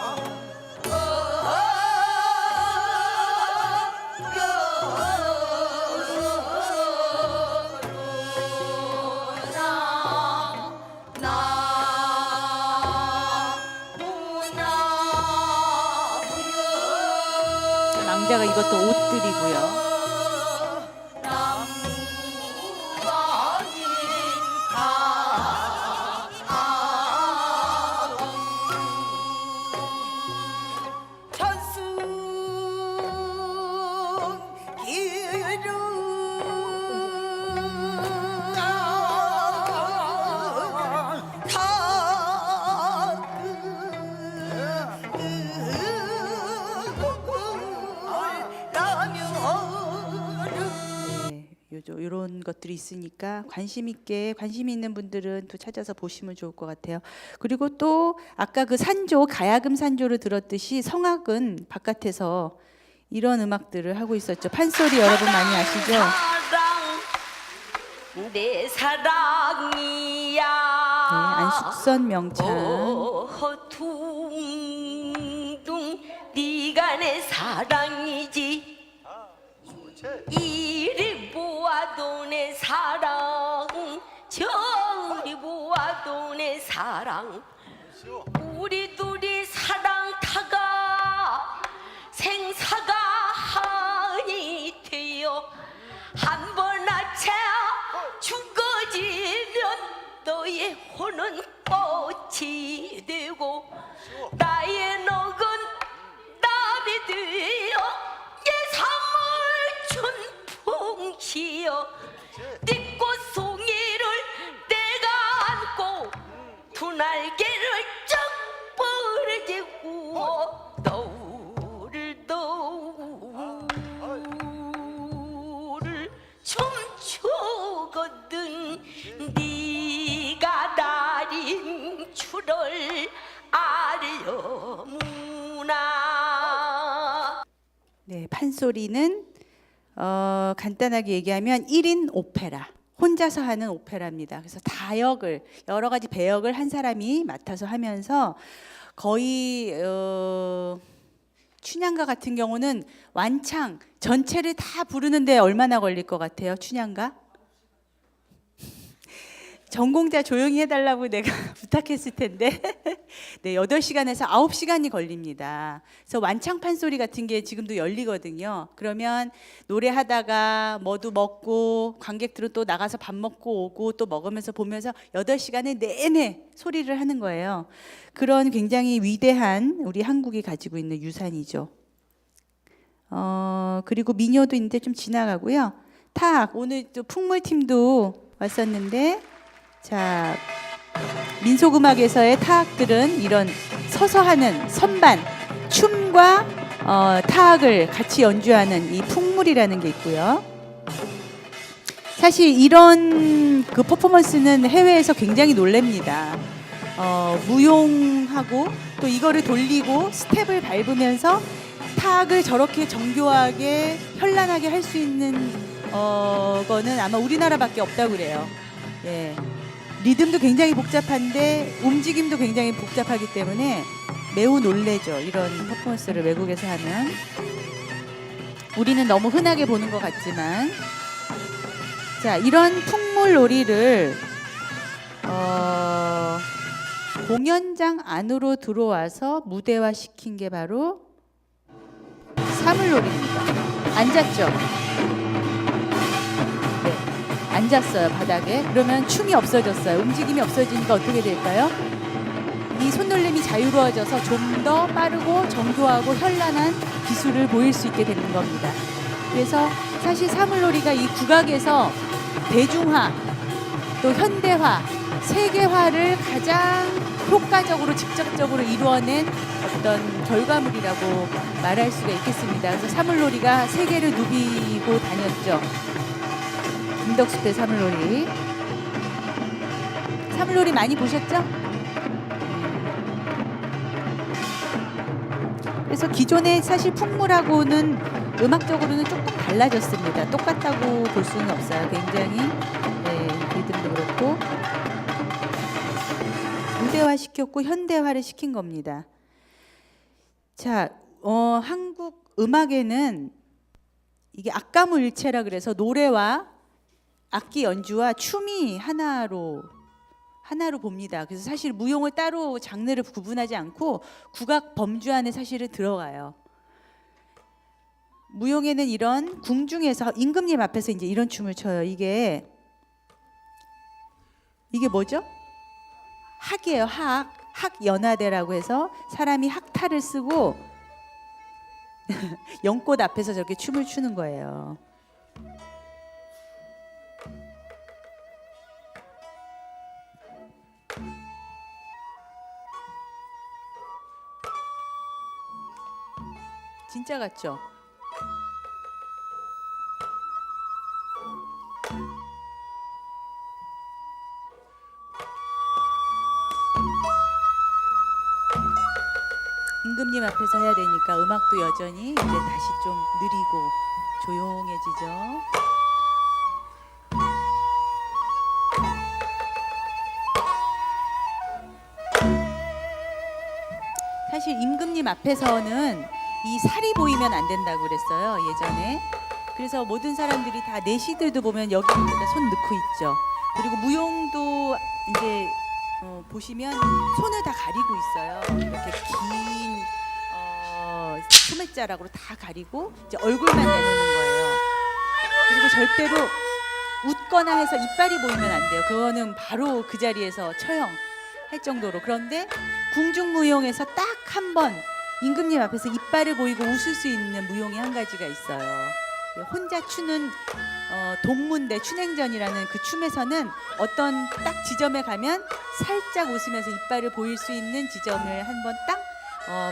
망자가 이것도 옷들이고요. 이런 것들이 있으니까 관심 있는 분들은 또 찾아서 보시면 좋을 것 같아요. 그리고 또 아까 그 산조, 가야금 산조를 들었듯이 성악은 바깥에서 이런 음악들을 하고 있었죠. 판소리 여러분 많이 아시죠? 내 사랑이야. 안숙선 명창. 둥둥 네가 내 사랑이지. 이리 보아도 내 사랑, 저리 보아도 내 사랑. 우리 둘이 사랑타가 생사가 한이 되어 한 번 아차 죽어지면 너의 혼은 꽃이 되고 나의 녹은 나비 되어 예상을 춘풍시여 띠꽃송이를 내가 안고 두 날개를 쩍 벌어지고 너를 춤추거든 네가 달인 줄을 알려무나. 네, 판소리는 간단하게 얘기하면 1인 오페라, 혼자서 하는 오페라입니다. 그래서 다역을, 여러 가지 배역을 한 사람이 맡아서 하면서 거의 춘향가 같은 경우는 완창 전체를 다 부르는데 얼마나 걸릴 것 같아요? 춘향가? 전공자 조용히 해달라고 내가 부탁했을 텐데 네, 8시간에서 9시간이 걸립니다. 그래서 완창 판소리 같은 게 지금도 열리거든요. 그러면 노래하다가 뭐도 먹고 관객들은 또 나가서 밥 먹고 오고 또 먹으면서 보면서 8시간을 내내 소리를 하는 거예요. 그런 굉장히 위대한 우리 한국이 가지고 있는 유산이죠. 그리고 민요도 있는데 좀 지나가고요. 탁, 오늘 또 풍물팀도 왔었는데 자, 민속음악에서의 타악들은 이런 서서 하는 선반, 춤과 타악을 같이 연주하는 이 풍물이라는 게 있고요. 사실 이런 그 퍼포먼스는 해외에서 굉장히 놀랍니다. 무용하고 또 이거를 돌리고 스텝을 밟으면서 타악을 저렇게 정교하게 현란하게 할 수 있는 거는 아마 우리나라밖에 없다고 그래요. 예. 리듬도 굉장히 복잡한데 움직임도 굉장히 복잡하기 때문에 매우 놀래죠. 이런 퍼포먼스를 외국에서 하면. 우리는 너무 흔하게 보는 것 같지만 자, 이런 풍물놀이를 공연장 안으로 들어와서 무대화 시킨 게 바로 사물놀이입니다. 앉았죠? 앉았어요, 바닥에. 그러면 춤이 없어졌어요. 움직임이 없어지니까 어떻게 될까요? 이 손놀림이 자유로워져서 좀 더 빠르고 정교하고 현란한 기술을 보일 수 있게 되는 겁니다. 그래서 사실 사물놀이가 이 국악에서 대중화, 또 현대화, 세계화를 가장 효과적으로 직접적으로 이루어낸 어떤 결과물이라고 말할 수가 있겠습니다. 그래서 사물놀이가 세계를 누비고 다녔죠. 김덕수의 사물놀이. 사물놀이 많이 보셨죠? 그래서 기존의 사실 풍물하고는 음악적으로는 조금 달라졌습니다. 똑같다고 볼 수는 없어요. 굉장히 리듬도 그렇고 무대화 시켰고 현대화를 시킨 겁니다. 자, 한국 음악에는 이게 악가무일체라 그래서 노래와 악기 연주와 춤이 하나로 봅니다. 그래서 사실 무용을 따로 장르를 구분하지 않고 국악 범주 안에 사실은 들어가요. 무용에는 이런 궁중에서 임금님 앞에서 이제 이런 춤을 춰요. 이게 뭐죠? 학이에요. 학연화대라고 해서 사람이 학타를 쓰고 연꽃 앞에서 저렇게 춤을 추는 거예요. 진짜 같죠? 임금님 앞에서 해야 되니까 음악도 여전히 이제 다시 좀 느리고 조용해지죠. 임금님 앞에서는 이 살이 보이면 안 된다고 그랬어요, 예전에. 그래서 모든 사람들이 다 내시들도 보면 여기다 손 넣고 있죠. 그리고 무용도 이제 보시면 손을 다 가리고 있어요. 이렇게 긴 소매자락으로 다 가리고 이제 얼굴만 내놓는 거예요. 그리고 절대로 웃거나 해서 이빨이 보이면 안 돼요. 그거는 바로 그 자리에서 처형할 정도로. 그런데 궁중무용에서 딱 한 번 임금님 앞에서 이빨을 보이고 웃을 수 있는 무용이 한 가지가 있어요. 혼자 추는 동문대 춘행전이라는 그 춤에서는 어떤 딱 지점에 가면 살짝 웃으면서 이빨을 보일 수 있는 지점을 한번 딱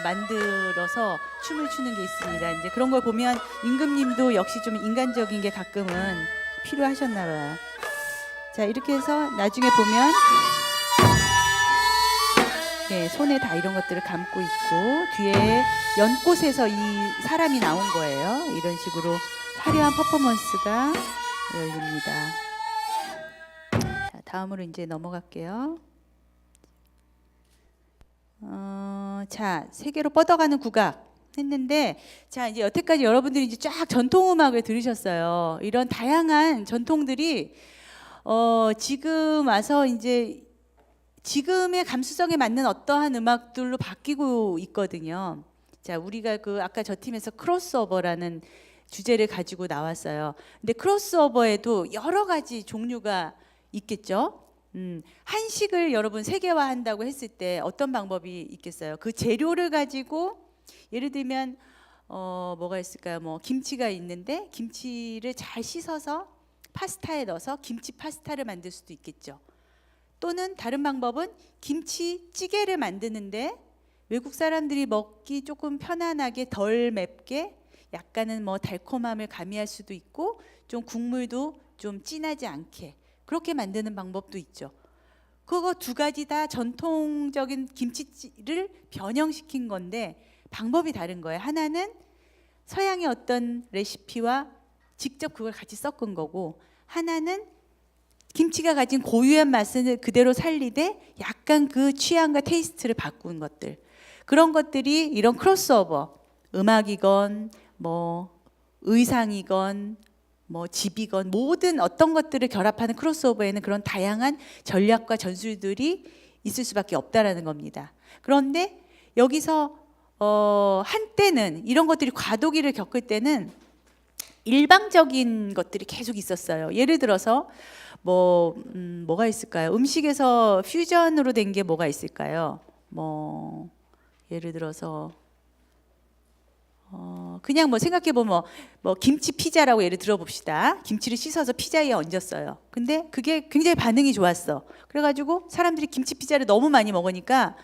만들어서 춤을 추는 게 있습니다. 이제 그런 걸 보면 임금님도 역시 좀 인간적인 게 가끔은 필요하셨나 봐요. 자, 이렇게 해서 나중에 보면 네, 손에 다 이런 것들을 감고 있고 뒤에 연꽃에서 이 사람이 나온 거예요. 이런 식으로 화려한 퍼포먼스가 열립니다. 자, 다음으로 이제 넘어갈게요. 자, 세계로 뻗어가는 국악 했는데, 자, 이제 여태까지 여러분들이 이제 쫙 전통 음악을 들으셨어요. 이런 다양한 전통들이 지금 와서 이제 지금의 감수성에 맞는 어떠한 음악들로 바뀌고 있거든요. 자, 우리가 그 아까 저 팀에서 크로스오버라는 주제를 가지고 나왔어요. 근데 크로스오버에도 여러 가지 종류가 있겠죠. 한식을 여러분 세계화한다고 했을 때 어떤 방법이 있겠어요? 그 재료를 가지고 예를 들면 뭐가 있을까요? 뭐 김치가 있는데 김치를 잘 씻어서 파스타에 넣어서 김치 파스타를 만들 수도 있겠죠. 또는 다른 방법은 김치찌개를 만드는데 외국 사람들이 먹기 조금 편안하게 덜 맵게 약간은 뭐 달콤함을 가미할 수도 있고 좀 국물도 좀 진하지 않게 그렇게 만드는 방법도 있죠. 그거 두 가지 다 전통적인 김치를 변형시킨 건데 방법이 다른 거예요. 하나는 서양의 어떤 레시피와 직접 그걸 같이 섞은 거고, 하나는 김치가 가진 고유한 맛을 그대로 살리되 약간 그 취향과 테이스트를 바꾼 것들. 그런 것들이 이런 크로스오버, 음악이건 뭐 의상이건 뭐 집이건 모든 어떤 것들을 결합하는 크로스오버에는 그런 다양한 전략과 전술들이 있을 수밖에 없다라는 겁니다. 그런데 여기서 한때는 이런 것들이 과도기를 겪을 때는 일방적인 것들이 계속 있었어요. 예를 들어서 뭐가 있을까요? 음식에서 퓨전으로 된 게 뭐가 있을까요? 뭐 예를 들어서 그냥 뭐 생각해 보면 뭐 김치 피자라고 예를 들어 봅시다. 김치를 씻어서 피자에 얹었어요. 근데 그게 굉장히 반응이 좋았어. 그래가지고 사람들이 김치 피자를 너무 많이 먹으니까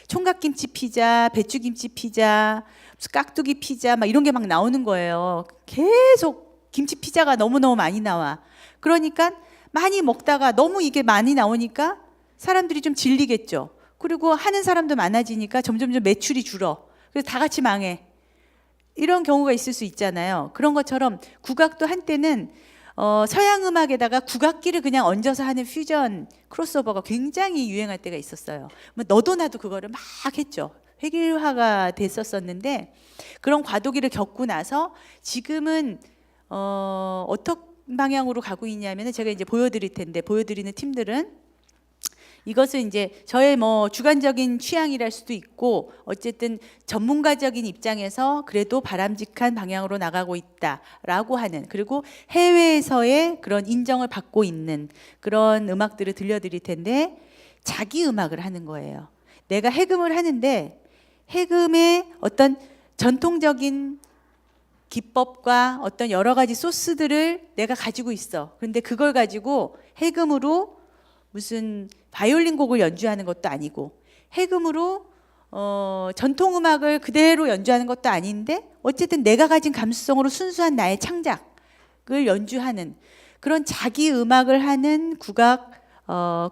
총각김치 피자, 배추김치 피자, 깍두기 피자 막 이런 게 막 나오는 거예요. 계속 김치 피자가 너무너무 많이 나와. 그러니까 많이 먹다가 너무 이게 많이 나오니까 사람들이 좀 질리겠죠. 그리고 하는 사람도 많아지니까 점점점 매출이 줄어. 그래서 다 같이 망해. 이런 경우가 있을 수 있잖아요. 그런 것처럼 국악도 한때는 서양 음악에다가 국악기를 그냥 얹어서 하는 퓨전 크로스오버가 굉장히 유행할 때가 있었어요. 뭐 너도 나도 그거를 막 했죠. 획일화가 됐었었는데 그런 과도기를 겪고 나서 지금은 어떤 방향으로 가고 있냐면은 제가 이제 보여드릴 텐데 보여드리는 팀들은 이것은 이제 저의 뭐 주관적인 취향이랄 수도 있고 어쨌든 전문가적인 입장에서 그래도 바람직한 방향으로 나가고 있다라고 하는, 그리고 해외에서의 그런 인정을 받고 있는 그런 음악들을 들려드릴 텐데 자기 음악을 하는 거예요. 내가 해금을 하는데 해금의 어떤 전통적인 기법과 어떤 여러 가지 소스들을 내가 가지고 있어. 그런데 그걸 가지고 해금으로 무슨 바이올린 곡을 연주하는 것도 아니고 해금으로 전통 음악을 그대로 연주하는 것도 아닌데 어쨌든 내가 가진 감수성으로 순수한 나의 창작을 연주하는 그런 자기 음악을 하는 국악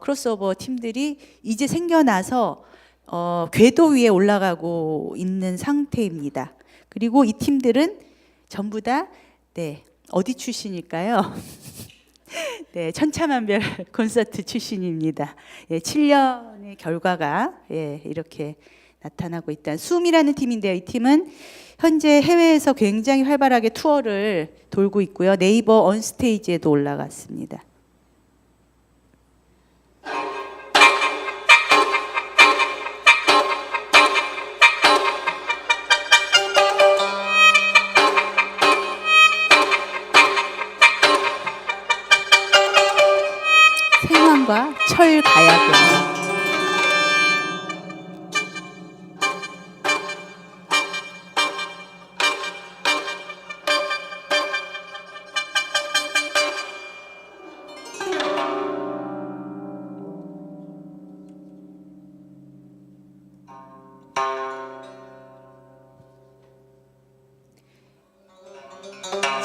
크로스오버 팀들이 이제 생겨나서 궤도 위에 올라가고 있는 상태입니다. 그리고 이 팀들은 전부 다 어디 출신일까요? 네, 천차만별 콘서트 출신입니다. 7년의 결과가 이렇게 나타나고 있다. 숨이라는 팀인데요. 이 팀은 현재 해외에서 굉장히 활발하게 투어를 돌고 있고요. 네이버 언스테이지에도 올라갔습니다. 생황과 철가야금.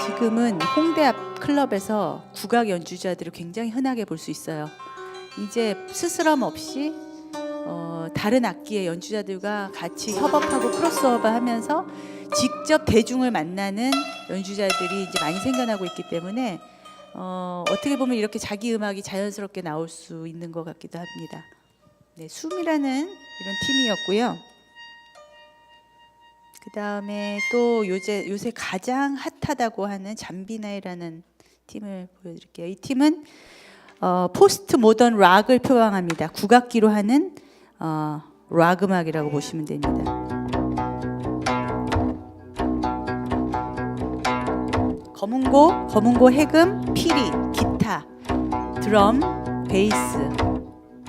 지금은 홍대 앞 클럽에서 국악 연주자들을 굉장히 흔하게 볼 수 있어요. 이제 스스럼 없이 다른 악기의 연주자들과 같이 협업하고 크로스오버하면서 직접 대중을 만나는 연주자들이 이제 많이 생겨나고 있기 때문에 어떻게 보면 이렇게 자기 음악이 자연스럽게 나올 수 있는 것 같기도 합니다. 네, 숨이라는 이런 팀이었고요. 그 다음에 또 요새 가장 핫하다고 하는 잠비나이라는 팀을 보여드릴게요. 이 팀은 포스트 모던 락을 표방합니다. 국악기로 하는 락 음악이라고 보시면 됩니다. 검은고, 해금, 피리, 기타, 드럼, 베이스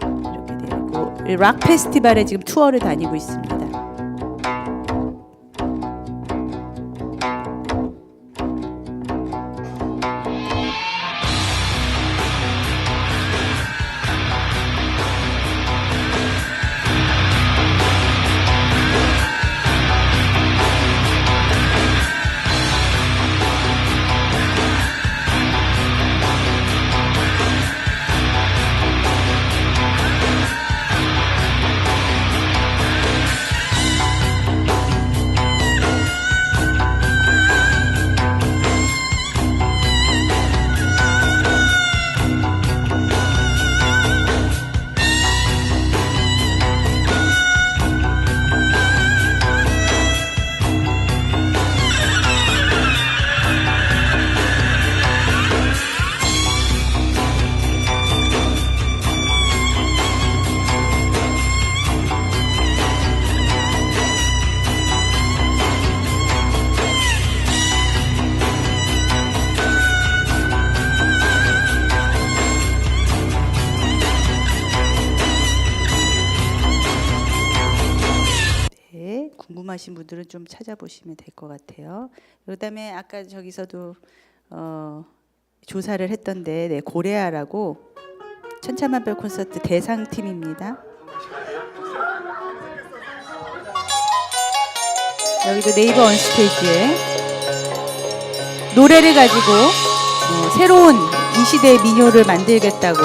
이렇게 되어 있고 락 페스티벌에 지금 투어를 다니고 있습니다. 궁금하신 분들은 좀 찾아보시면 될 것 같아요. 그다음에 아까 저기서도 조사를 했던데 네, 고레아라고 천차만별 콘서트 대상팀입니다. 여기도 네이버 언스테이지에 노래를 가지고 새로운 이 시대의 민요를 만들겠다고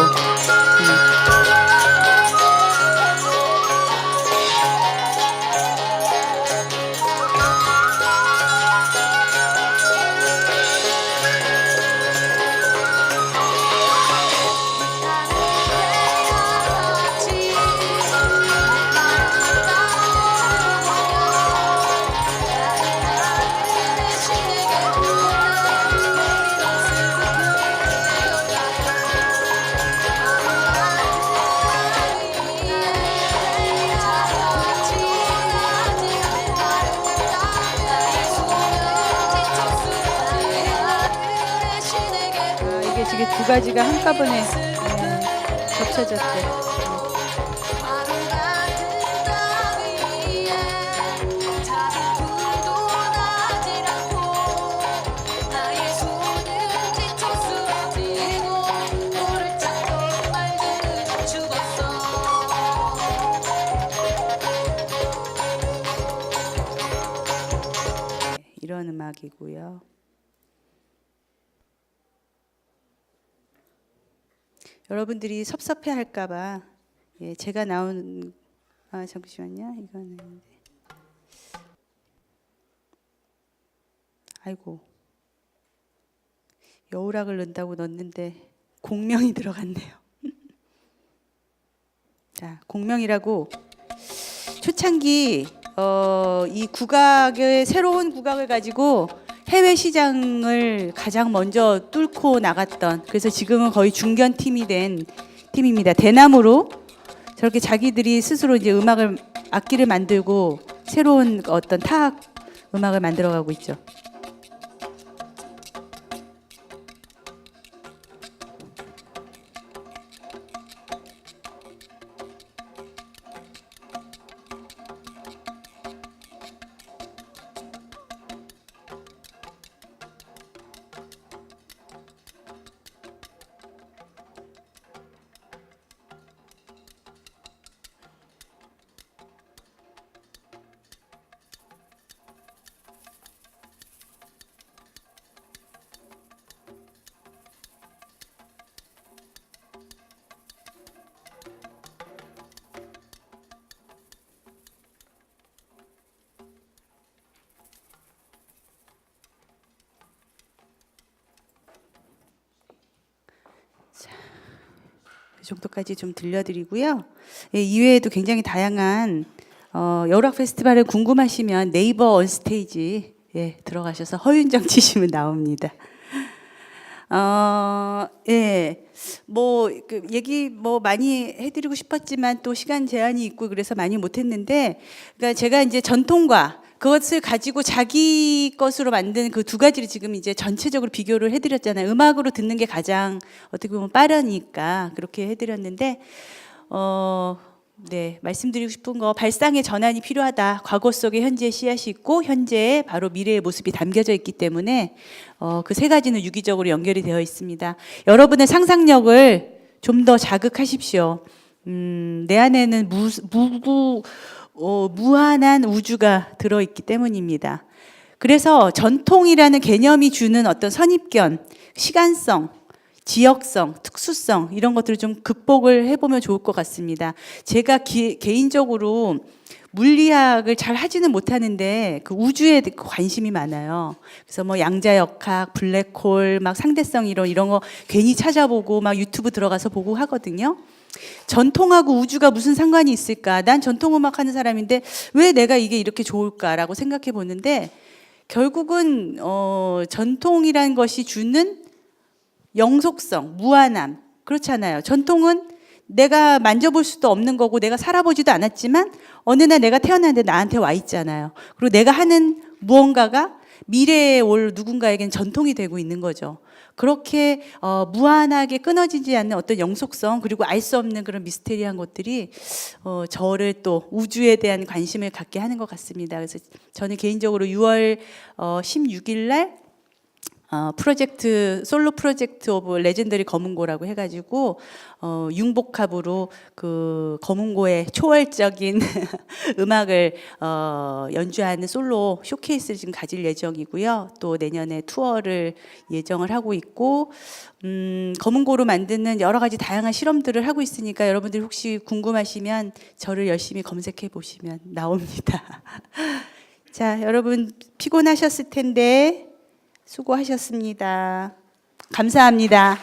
이게 두 가지가 한꺼번에 겹쳐졌대. 이런 음악이고요. 여러분들이 섭섭해할까봐 제가 나온 잠시만요. 이거는 아이고 여우락을 넣는다고 넣었는데 공명이 들어갔네요. 자, 공명이라고 초창기 이 국악의 새로운 국악을 가지고 해외 시장을 가장 먼저 뚫고 나갔던, 그래서 지금은 거의 중견 팀이 된 팀입니다. 대나무로 저렇게 자기들이 스스로 이제 악기를 만들고 새로운 어떤 타악 음악을 만들어가고 있죠. 이 정도까지 좀 들려드리고요. 예, 이외에도 굉장히 다양한 여락 페스티벌을 궁금하시면 네이버 언스테이지 들어가셔서 허윤정 치시면 나옵니다. 예, 얘기 많이 해드리고 싶었지만 또 시간 제한이 있고 그래서 많이 못했는데, 그러니까 제가 이제 전통과 그것을 가지고 자기 것으로 만든 그 두 가지를 지금 이제 전체적으로 비교를 해드렸잖아요. 음악으로 듣는 게 가장 어떻게 보면 빠르니까 그렇게 해드렸는데, 네, 말씀드리고 싶은 거, 발상의 전환이 필요하다. 과거 속에 현재의 씨앗이 있고 현재에 바로 미래의 모습이 담겨져 있기 때문에 그 세 가지는 유기적으로 연결이 되어 있습니다. 여러분의 상상력을 좀 더 자극하십시오. 내 안에는 무한한 우주가 들어있기 때문입니다. 그래서 전통이라는 개념이 주는 어떤 선입견, 시간성, 지역성, 특수성 이런 것들을 좀 극복을 해보면 좋을 것 같습니다. 제가 개인적으로 물리학을 잘 하지는 못하는데 그 우주에 관심이 많아요. 그래서 뭐 양자역학, 블랙홀, 막 상대성 이런 거 괜히 찾아보고 막 유튜브 들어가서 보고 하거든요. 전통하고 우주가 무슨 상관이 있을까? 난 전통음악 하는 사람인데 왜 내가 이게 이렇게 좋을까라고 생각해 보는데, 결국은 전통이라는 것이 주는 영속성, 무한함, 그렇잖아요. 전통은 내가 만져볼 수도 없는 거고 내가 살아보지도 않았지만 어느 날 내가 태어났는데 나한테 와 있잖아요. 그리고 내가 하는 무언가가 미래에 올 누군가에겐 전통이 되고 있는 거죠. 그렇게 무한하게 끊어지지 않는 어떤 영속성, 그리고 알 수 없는 그런 미스테리한 것들이 저를 또 우주에 대한 관심을 갖게 하는 것 같습니다. 그래서 저는 개인적으로 6월 16일 날 솔로 프로젝트 오브 레전더리 검은고라고 해가지고 융복합으로 그 검은고의 초월적인 음악을 연주하는 솔로 쇼케이스를 지금 가질 예정이고요. 또 내년에 투어를 예정을 하고 있고, 검은고로 만드는 여러 가지 다양한 실험들을 하고 있으니까 여러분들 혹시 궁금하시면 저를 열심히 검색해 보시면 나옵니다. 자, 여러분 피곤하셨을 텐데 수고하셨습니다. 감사합니다.